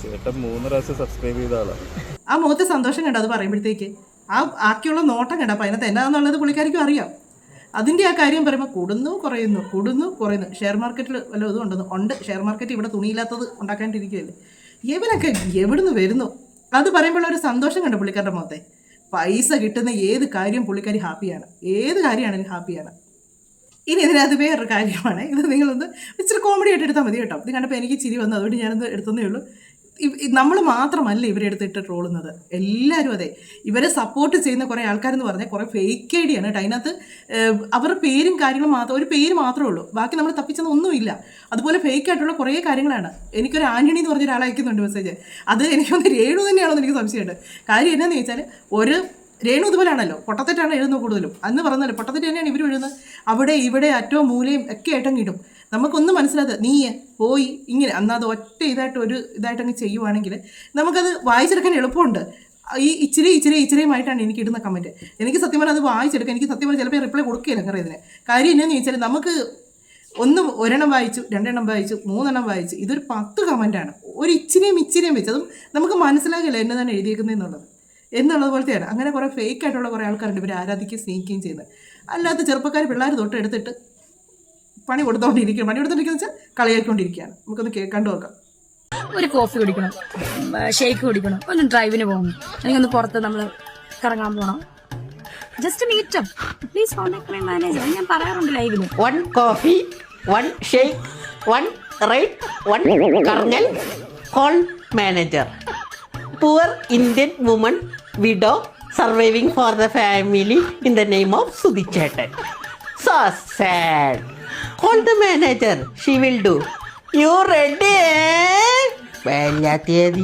ചേട്ടൻ 3 പ്രാവശ്യം സബ്സ്ക്രൈബ് ചെയ്ത ആളാണ്. ആ മുഖത്തെ സന്തോഷം കണ്ടോ അത് പറയുമ്പോഴത്തേക്ക്? ആ ആക്കിയുള്ള നോട്ടം കണ്ടോ? അപ്പം അതിനകത്ത് എന്നാന്നുള്ളത് പുള്ളിക്കാരിക്കും അറിയാം. അതിൻ്റെ ആ കാര്യം പറയുമ്പോൾ കൂടുന്നു കുറയുന്നു. ഷെയർ മാർക്കറ്റിൽ വല്ല ഇതും ഉണ്ടെന്ന് ഉണ്ട്. ഷെയർ മാർക്കറ്റ് ഇവിടെ തുണിയില്ലാത്തത് ഉണ്ടാക്കാണ്ടിരിക്കുകയല്ലേ. ഇവനൊക്കെ എവിടുന്ന് വരുന്നു? അത് പറയുമ്പോൾ ഒരു സന്തോഷം കണ്ടു പുള്ളിക്കാരുടെ മുഖത്തെ. പൈസ കിട്ടുന്ന ഏത് കാര്യം പുള്ളിക്കാരി ഹാപ്പിയാണ്, ഏത് കാര്യമാണെങ്കിലും ഹാപ്പിയാണ്. ഇനി ഇതിനകത്ത് വേറൊരു കാര്യമാണ്, ഇത് നിങ്ങളൊന്ന് ഇച്ചിരി കോമഡി ആയിട്ട് എടുത്താൽ മതി കേട്ടോ. ഇത് കണ്ടപ്പോൾ എനിക്ക് ചിരി വന്നു, അതുകൊണ്ട് ഞാനത് എടുത്തതേ ഉള്ളൂ. നമ്മൾ മാത്രമല്ല ഇവരെടുത്തിട്ട് ട്രോളുന്നത്, എല്ലാവരും അതെ. ഇവരെ സപ്പോർട്ട് ചെയ്യുന്ന കുറേ ആൾക്കാരെന്ന് പറഞ്ഞാൽ കുറേ ഫേക്ക് ഐ ഡിയാണ് കേട്ടോ. അതിനകത്ത് അവരുടെ പേരും കാര്യങ്ങളും മാത്രം, ഒരു പേര് മാത്രമേ ഉള്ളൂ, ബാക്കി നമ്മൾ തപ്പിച്ചെന്ന് ഒന്നുമില്ല. അതുപോലെ ഫേക്ക് ആയിട്ടുള്ള കുറേ കാര്യങ്ങളാണ്. എനിക്കൊരു ആൻ്റണി എന്ന് പറഞ്ഞ ഒരാൾ അയക്കുന്നുണ്ട് മെസ്സേജ്. അത് എനിക്കൊന്ന് രേണു തന്നെയാണോ എന്ന് എനിക്ക് സംശയമുണ്ട്. കാര്യം എന്നാന്ന് ചോദിച്ചാൽ, ഒരു രേണു ഇതുപോലെയാണല്ലോ, പൊട്ടത്തെറ്റാണ് എഴുതുന്നത് കൂടുതലും. അന്ന് പറഞ്ഞല്ലോ പൊട്ടത്തെറ്റ് തന്നെയാണ് ഇവർ എഴുതുന്നത്. അവിടെ ഇവിടെ അറ്റവും മൂലയും ഒക്കെ ആയിട്ടങ്ങ് ഇടും. നമുക്കൊന്നും മനസ്സിലാകാതെ നീ പോയി ഇങ്ങനെ എന്നാൽ അത് ഒറ്റ ഇതായിട്ടങ്ങ് ചെയ്യുവാണെങ്കിൽ നമുക്കത് വായിച്ചെടുക്കാൻ എളുപ്പമുണ്ട്. ഈ ഇച്ചിരിയുമായിട്ടാണ് എനിക്ക് ഇടുന്ന കമൻറ്റ്. എനിക്ക് സത്യം പറഞ്ഞാൽ അത് വായിച്ചെടുക്കാൻ എനിക്ക് സത്യം പറഞ്ഞാൽ ചിലപ്പോൾ റിപ്ലൈ കൊടുക്കുകയില്ല അങ്ങനെ ഇതിന്. കാര്യം എന്നാന്ന് ചോദിച്ചാൽ, നമുക്ക് ഒരെണ്ണം വായിച്ചു, 2 എണ്ണം വായിച്ചു, 3 എണ്ണം വായിച്ചു, ഇതൊരു 10 കമൻറ്റാണ്. ഒരു ഇച്ചിരിയും വെച്ച് അതും നമുക്ക് മനസ്സിലാകില്ല എന്നതാണ് എഴുതിയേക്കുന്നത് എന്നുള്ളത് പോലത്തെയാണ്. അങ്ങനെ കുറേ ഫേക്ക് ആയിട്ടുള്ള കുറേ ആൾക്കാരുണ്ട് ഇവർ ആരാധിക്കുകയും സ്നേഹിക്കുകയും ചെയ്യുന്നത്. അല്ലാത്ത ചെറുപ്പക്കാർ പിള്ളേർ തൊട്ട് എടുത്തിട്ട് പണി കൊടുത്തോണ്ടിരിക്കുന്ന വെച്ചാൽ കളിയാക്കിക്കൊണ്ടിരിക്കുകയാണ്. നമുക്കൊന്ന് കണ്ടു നോക്കാം. ഒരു കോഫി കുടിക്കണം, ഷേക്ക് കുടിക്കണം, ഒന്ന് ഡ്രൈവിന് പോകണം, അല്ലെങ്കിൽ ഒന്ന് പുറത്ത് നമ്മൾ കറങ്ങാൻ പോകണം, just meetup, please contact my manager. ഞാൻ പറയാറുണ്ട് ലൈവില്. 1 coffee, 1 shake, 1 ride, 1 kernel, call manager. Poor Indian woman, widow, surviving for the family in the name of Sudhichetan. So sad. Call the manager, she will do. You ready? വെല്ലാത്തേതി.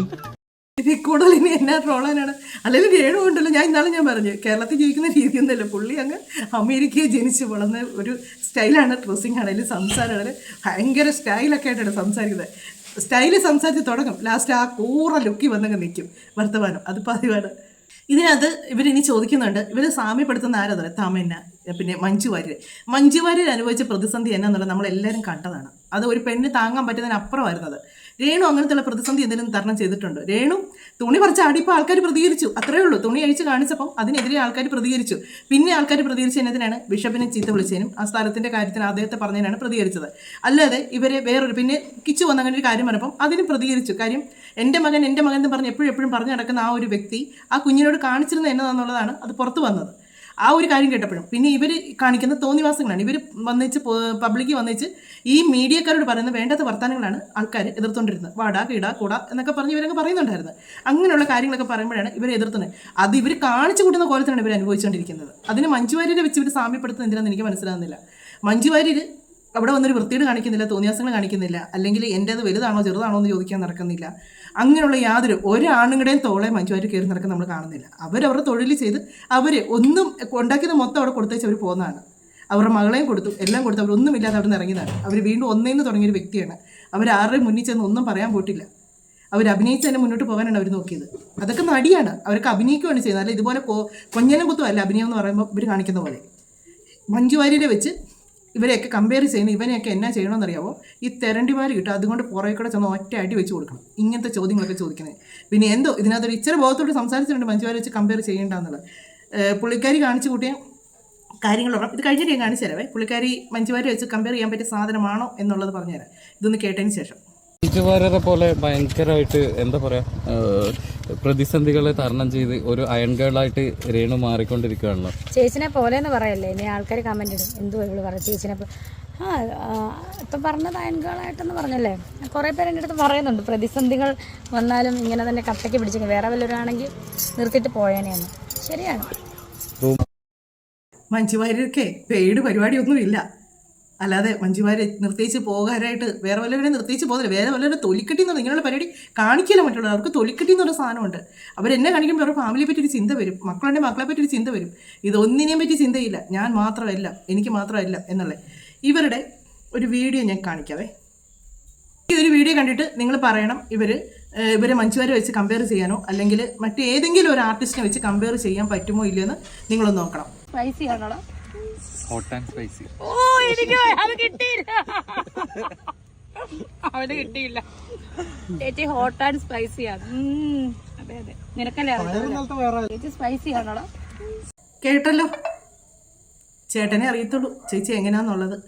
ഇതിൽ കൂടുതൽ ഇനി എന്നാ ട്രോളാനാണ്? അല്ലെങ്കിൽ രേണു ഉണ്ടല്ലോ, ഞാൻ പറഞ്ഞു കേരളത്തിൽ ജീവിക്കുന്ന രീതിയൊന്നുമല്ല. പുള്ളി അങ്ങ് അമേരിക്കയിൽ ജനിച്ച് വളർന്ന ഒരു സ്റ്റൈലാണ്. ഡ്രസ്സിങ് ആണെങ്കിലും സംസാരമാണെങ്കിലും ഭയങ്കര സ്റ്റൈലൊക്കെ ആയിട്ടാണ് സംസാരിക്കുന്നത്. സ്റ്റൈല് സംസാരിച്ച് തുടങ്ങും, ലാസ്റ്റ് ആ കൂറ ലുക്കി വന്നങ്ങ് നിൽക്കും വർത്തമാനം. അത് പതിവാണ്. ഇതിനകത്ത് ഇവരിനി ചോദിക്കുന്നുണ്ട്, ഇവർ സാമ്യപ്പെടുത്തുന്ന ആരാധന തമന്ന, പിന്നെ മഞ്ജു വാര്യർ അനുഭവിച്ച പ്രതിസന്ധി എന്നാന്നുള്ളത് നമ്മളെല്ലാവരും കണ്ടതാണ്. അത് ഒരു പെണ്ണിന് താങ്ങാൻ പറ്റുന്നതിനപ്പുറമായിരുന്നത്. രേണു അങ്ങനത്തെയുള്ള പ്രതിസന്ധി എന്തെങ്കിലും തരണം ചെയ്തിട്ടുണ്ട്. രേണു തുണി പറിച്ച് ആടിയപ്പോൾ ആൾക്കാർ പ്രതികരിച്ചു, അത്രയേ ഉള്ളൂ. തുണി അഴിച്ച് കാണിച്ചപ്പം അതിനെതിരെ ആൾക്കാർ പ്രതികരിച്ചു. പിന്നെ ആൾക്കാർ പ്രതികരിച്ചതിനാണ് ബിഷപ്പിനെ ചീത്ത വിളിച്ചതിനും ആ സ്ഥലത്തിൻ്റെ കാര്യത്തിന് അദ്ദേഹത്തെ പറഞ്ഞതിനാണ് പ്രതികരിച്ചത്. അല്ലാതെ ഇവരെ വേറൊരു പിന്നെ കിച്ചു വന്ന അങ്ങനെ ഒരു കാര്യം പറഞ്ഞപ്പം അതിനും പ്രതികരിച്ചു. കാര്യം എൻ്റെ മകൻ എന്ന് പറഞ്ഞ് എപ്പോഴും പറഞ്ഞു നടക്കുന്ന ആ ഒരു വ്യക്തി ആ കുഞ്ഞിനോട് കാണിച്ചിരുന്നത് എന്നതാണെന്നുള്ളതാണ് അത് പുറത്തു വന്നത്. ആ ഒരു കാര്യം കേട്ടപ്പോഴും പിന്നെ ഇവർ കാണിക്കുന്ന തോന്നിവാസങ്ങളാണ്. ഇവർ വന്നിച്ച് പബ്ലിക്ക് വന്നിച്ച് ഈ മീഡിയക്കാരോട് പറയുന്ന വേണ്ടാത്ത വർത്തമാനങ്ങളാണ് ആൾക്കാർ എതിർത്തുകൊണ്ടിരുന്നത്. വാടാ കീടാ കൂടാ എന്നൊക്കെ പറഞ്ഞ് ഇവരൊക്കെ പറയുന്നുണ്ടായിരുന്നു. അങ്ങനെയുള്ള കാര്യങ്ങളൊക്കെ പറയുമ്പോഴാണ് ഇവർ എതിർത്തുന്നത്. അത് ഇവർ കാണിച്ചു കൂട്ടുന്ന കോലത്തിനാണ് ഇവർ അനുഭവിച്ചുകൊണ്ടിരിക്കുന്നത്. അതിന് മഞ്ജു വാര്യരെ വെച്ച് ഇവർ സാമ്യപ്പെടുത്തുന്നത് എന്തിനാണെന്ന് എനിക്ക് മനസ്സിലാകുന്നില്ല. മഞ്ജു വാര്യർ അവിടെ വന്നൊരു വൃത്തിയോട് കാണിക്കുന്നില്ല, തോന്നിയാസങ്ങൾ കാണിക്കുന്നില്ല, അല്ലെങ്കിൽ എൻ്റേത് വലുതാണോ ചെറുതാണോ എന്ന് ചോദിക്കാൻ നടക്കുന്നില്ല. അങ്ങനെയുള്ള ഒരാണുങ്ങളുടെയും തോളെ മഞ്ജു വാര്യർ കയറി നടക്കാൻ നമ്മൾ കാണുന്നില്ല. അവരവരുടെ തൊഴിൽ ചെയ്ത് അവർ ഒന്നും ഉണ്ടാക്കിയത് മൊത്തം അവിടെ കൊടുത്തേച്ച് അവർ പോകുന്നതാണ്. അവരുടെ മകളെയും കൊടുത്തു, എല്ലാം കൊടുത്തു, അവരൊന്നുമില്ലാതെ അവിടെ നിന്ന് ഇറങ്ങിയതാണ്. അവർ വീണ്ടും ഒന്നേന്ന് തുടങ്ങിയൊരു വ്യക്തിയാണ്. അവരാരുടെയും മുന്നിൽ ചെന്ന് ഒന്നും പറയാൻ പോയിട്ടില്ല. അവർ അഭിനയിച്ച് തന്നെ മുന്നോട്ട് പോകാനാണ് അവർ നോക്കിയത്. അതൊക്കെ നടിയാണ്, അവർക്ക് അഭിനയിക്കുകയാണ് ചെയ്യുന്നത്. അല്ല ഇതുപോലെ കൊഞ്ഞനും കുത്തും അല്ല അഭിനയം എന്ന് പറയുമ്പോൾ ഇവർ കാണിക്കുന്ന പോലെ. മഞ്ജു വാര്യരെ വെച്ച് ഇവരെയൊക്കെ കമ്പയർ ചെയ്യുന്ന ഇവനെയൊക്കെ എന്നാ ചെയ്യണമെന്നറിയാമോ? ഈ തെരണ്ടിമാർ കിട്ടും, അതുകൊണ്ട് പുറകെ കൂടെ ചെന്ന് ഒറ്റ അടി വെച്ച് കൊടുക്കണം. ഇങ്ങനത്തെ ചോദ്യങ്ങളൊക്കെ ചോദിക്കുന്നത്. പിന്നെ എന്തോ ഇതിനകത്തൊരു ഇച്ചിരി ബോധത്തോട് സംസാരിച്ചിട്ടുണ്ട് മഞ്ജു വാര്യരെ വെച്ച് കമ്പയർ ചെയ്യേണ്ടെന്നുള്ളത്. പുള്ളിക്കാരി കാണിച്ചു കൂട്ടിയ കാര്യങ്ങളോളം ഇത് കഴിഞ്ഞിട്ട് ഞാൻ കാണിച്ചു തരാവേ. പുള്ളിക്കാരി മഞ്ജു വാര്യരെ വെച്ച് കമ്പയർ ചെയ്യാൻ പറ്റിയ സാധനമാണോ എന്നുള്ളത് പറഞ്ഞുതരാം. ഇതൊന്ന് കേട്ടതിന് ശേഷം. മഞ്ജു വാര്യരെ പോലെ ഭയങ്കരമായിട്ട് എന്താ പറയാ പ്രതിസന്ധികളെ തരണം ചെയ്ത് ഒരു അയൺ ഗേളായിട്ട് രേണു മാറിക്കൊണ്ടിരിക്കുകയാണല്ലോ. ചേച്ചിനെ പോലെ എന്ന് പറയല്ലേ, ഇനി ആൾക്കാർ കമന്റ് ഇടും എന്തോ ഇവള് പറ ചേച്ചിനെ ഇപ്പം പറഞ്ഞത് അയൺകളായിട്ടെന്ന് പറഞ്ഞല്ലേ. കുറേ പേര് എൻ്റെ അടുത്ത് പറയുന്നുണ്ട് പ്രതിസന്ധികൾ വന്നാലും ഇങ്ങനെ തന്നെ കട്ടയ്ക്ക് പിടിച്ചേക്കും, വേറെ വല്ലവരാണെങ്കിൽ നിർത്തിയിട്ട് പോയേനെയെന്ന്. ശരിയാണ്. മഞ്ജു വാര്യർക്ക് പെയ്ഡ് പരിപാടിയൊന്നുമില്ല. അല്ലാതെ മഞ്ജു വാര്യർ നിർത്തിച്ച് പോകാനായിട്ട് വേറെ വല്ലവരെ നിർത്തിച്ച് പോകുന്നില്ല. വേറെ വല്ലവരെ തൊലിക്കെട്ടി എന്നുള്ള ഇങ്ങനെയുള്ള പരിപാടി കാണിക്കില്ല മറ്റുള്ളവർ. അവർക്ക് തൊലിക്കെട്ടി എന്നൊരു സാധനമുണ്ട്. അവരെന്നെ കാണിക്കുമ്പോൾ അവരുടെ ഫാമിലിയെ പറ്റി ഒരു ചിന്ത വരും, മക്കളുടെ മക്കളെ പറ്റി ഒരു ചിന്ത വരും. ഇതൊന്നിനെയും പറ്റി ചിന്തയില്ല, ഞാൻ മാത്രമല്ല എനിക്ക് മാത്രമല്ല എന്നുള്ളത്. ഇവരുടെ ഒരു വീഡിയോ ഞാൻ കാണിക്കാവേ. ഈ ഒരു വീഡിയോ കണ്ടിട്ട് നിങ്ങൾ പറയണം ഇവരെ മഞ്ജു വാര്യരെ വെച്ച് കമ്പയർ ചെയ്യാനോ അല്ലെങ്കിൽ മറ്റേതെങ്കിലും ഒരു ആർട്ടിസ്റ്റിനെ വെച്ച് കമ്പയർ ചെയ്യാൻ പറ്റുമോ ഇല്ലയോ എന്ന് നിങ്ങളൊന്ന് നോക്കണം. സ്പൈസി ആണോടാ? Hot and spicy. ഓ എനിക്ക് അത് കിട്ടിയില്ല, അവന് കിട്ടിയില്ല. ചേച്ചി ഹോട്ട് ആൻഡ് സ്പൈസി ആണ്. അതെ അതെ, നിനക്കല്ലേ ചേച്ചി സ്പൈസി ആണോടാ? കേട്ടല്ലോ, ചേട്ടനെ അറിയത്തുള്ളൂ ചേച്ചി എങ്ങനെയാണെന്നുള്ളത്.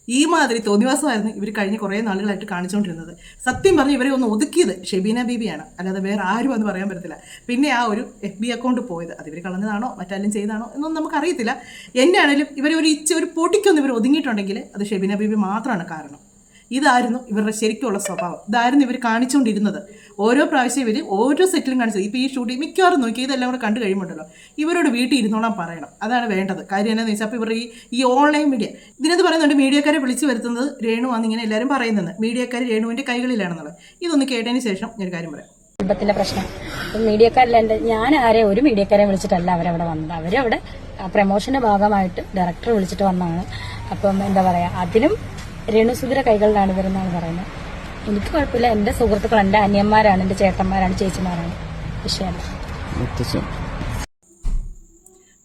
ഈ മാതിരി തോന്നിവാസമായിരുന്നു ഇവർ കഴിഞ്ഞ കുറേ നാളുകളായിട്ട് കാണിച്ചുകൊണ്ടിരുന്നത്. സത്യം പറഞ്ഞ് ഇവരെ ഒന്ന് ഒതുക്കിയത് ഷെബീന ബീബിയാണ്, അല്ലാതെ വേറെ ആരും എന്ന് പറയാൻ പറ്റത്തില്ല. പിന്നെ ആ ഒരു FB അക്കൗണ്ട് പോയത് അത് ഇവർ കളഞ്ഞതാണോ മറ്റാരും ചെയ്താണോ എന്നൊന്നും നമുക്കറിയത്തില്ല. എൻ്റെ ആണെങ്കിലും ഒരു പൊട്ടിക്കൊന്ന് ഇവർ ഒതുങ്ങിയിട്ടുണ്ടെങ്കിൽ അത് ഷെബീന ബീബി മാത്രമാണ് കാരണം. ഇതായിരുന്നു ഇവരുടെ ശരിക്കുള്ള സ്വഭാവം, ഇതായിരുന്നു ഇവർ കാണിച്ചുകൊണ്ടിരുന്നത്. ഓരോ പ്രാവശ്യം ഇവർ ഓരോ സെറ്റിലും കാണിച്ചത്. ഇപ്പോൾ ഈ ഷൂട്ടിംഗ് മിക്കവാറും നോക്കി ഇതെല്ലാം കൂടെ കണ്ടു കഴിയുമ്പോണ്ടല്ലോ ഇവരോട് വീട്ടിൽ ഇരുന്നോളാൻ പറയണം. അതാണ് വേണ്ടത്. കാര്യം എന്താണെന്ന് വെച്ചാൽ അപ്പോൾ ഇവരുടെ ഈ ഓൺലൈൻ മീഡിയ ഇതിനകത്ത് പറയുന്നുണ്ട് മീഡിയക്കാരെ വിളിച്ചു വരുത്തുന്നത് രേണു ആണെന്നിങ്ങനെ എല്ലാവരും പറയുന്നത്. മീഡിയക്കാർ രേണുവിൻ്റെ കൈകളിലാണെന്നുള്ളത്. ഇതൊന്ന് കേട്ടതിന് ശേഷം ഞാനൊരു കാര്യം പറയാം. കുടുംബത്തിന്റെ പ്രശ്നം മീഡിയക്കാരില്ല. ഞാൻ ഒരു മീഡിയക്കാരെ വിളിച്ചിട്ടല്ല അവരവിടെ വന്നത്. അവരവിടെ പ്രമോഷന്റെ ഭാഗമായിട്ട് ഡയറക്ടർ വിളിച്ചിട്ട് വന്നതാണ്. അപ്പം എന്താ പറയാ, അതിനും രേണുസുധിയുടെ കൈകളിലാണ് ഇവരെന്നാണ് പറയുന്നത്. എനിക്ക് കുഴപ്പമില്ല, എൻ്റെ സുഹൃത്തുക്കൾ എൻ്റെ അനിയന്മാരാണ്, എൻ്റെ ചേട്ടന്മാരാണ്, ചേച്ചിമാരാണ്. വിഷയമല്ല.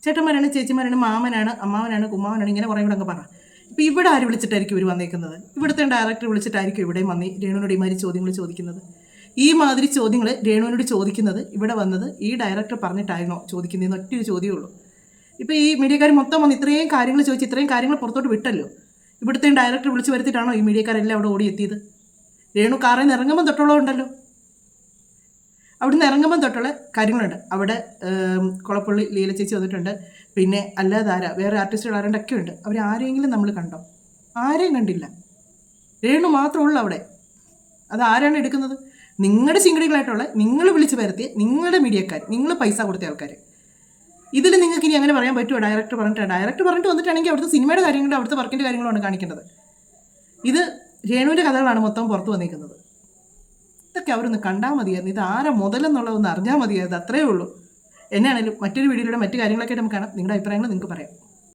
ചേട്ടന്മാരാണ്, ചേച്ചിമാരാണ്, മാമനാണ്, അമ്മാവനാണ്, കുമ്മാവനാണ്, ഇങ്ങനെ കുറേ കൂടെ അങ്ങ് പറ. ഇപ്പം ഇവിടെ ആര് വിളിച്ചിട്ടായിരിക്കും ഇവർ വന്നേക്കുന്നത്? ഇവിടുത്തെ ഡയറക്ടർ വിളിച്ചിട്ടായിരിക്കും ഇവിടെയും വന്ന് രേണുവിനോട് ഇമാതിരി ചോദ്യങ്ങൾ ചോദിക്കുന്നത്. ഈ മാതിരി ചോദ്യങ്ങൾ രേണുവിനോട് ചോദിക്കുന്നത് ഇവിടെ വന്നത് ഈ ഡയറക്ടർ പറഞ്ഞിട്ടായിരുന്നോ ചോദിക്കുന്നതെന്ന് ഒറ്റയൊരു ചോദ്യമേ ഉള്ളൂ. ഇപ്പോൾ ഈ മീഡിയക്കാർ മൊത്തം വന്ന് ഇത്രയും കാര്യങ്ങൾ ചോദിച്ച് ഇത്രയും കാര്യങ്ങൾ പുറത്തോട്ട് വിട്ടല്ലോ. ഇവിടുത്തെ ഡയറക്ടർ വിളിച്ച് വരുത്തിയിട്ടാണോ ഈ മീഡിയക്കാരെല്ലാം അവിടെ ഓടിയെത്തിയത്? രേണു കാറിൽ നിന്ന് ഇറങ്ങുമ്പോൾ തൊട്ടുള്ള ഉണ്ടല്ലോ, അവിടുന്ന് ഇറങ്ങുമ്പോൾ തൊട്ടുള്ള കാര്യങ്ങളുണ്ട്. അവിടെ കുളപ്പള്ളി ലീല ചേച്ചി വന്നിട്ടുണ്ട്, പിന്നെ അല്ലാതെ വേറെ ആർട്ടിസ്റ്റുകൾ ആരണ്ടൊക്കെ ഉണ്ട്. അവരാരെങ്കിലും നമ്മൾ കണ്ടോ? ആരെയും കണ്ടില്ല. രേണു മാത്രമുള്ളൂ അവിടെ. അത് ആരാണ് എടുക്കുന്നത്? നിങ്ങളുടെ ചിങ്കടികളായിട്ടുള്ള നിങ്ങൾ വിളിച്ച് വരുത്തിയ നിങ്ങളുടെ മീഡിയക്കാർ, നിങ്ങൾ പൈസ കൊടുത്ത ആൾക്കാർ. ഇതിൽ നിങ്ങൾക്ക് ഇനി അങ്ങനെ പറയാൻ പറ്റുമോ? ഡയറക്ടർ പറഞ്ഞിട്ട് വന്നിട്ടാണെങ്കിൽ അവിടുത്തെ സിനിമയുടെ കാര്യങ്ങളും അവിടുത്തെ വർക്കിൻ്റെ കാര്യങ്ങളുമാണ് കാണിക്കേണ്ടത്. ഇത് രേണുവിൻ്റെ കഥകളാണ് മൊത്തം പുറത്ത് വന്നിരിക്കുന്നത്. ഇതൊക്കെ അവരൊന്ന് കണ്ടാൽ മതിയായിരുന്നു. ഇത് ആരാ മുതലെന്നുള്ളതൊന്ന് അറിഞ്ഞാൽ മതിയായിരുന്നു. അത്രയേ ഉള്ളൂ. എന്നാണേലും മറ്റൊരു വീഡിയോയിലൂടെ മറ്റു കാര്യങ്ങളൊക്കെ നമുക്ക് കാണാം. നിങ്ങളുടെ അഭിപ്രായങ്ങൾ നിങ്ങൾക്ക് പറയാം.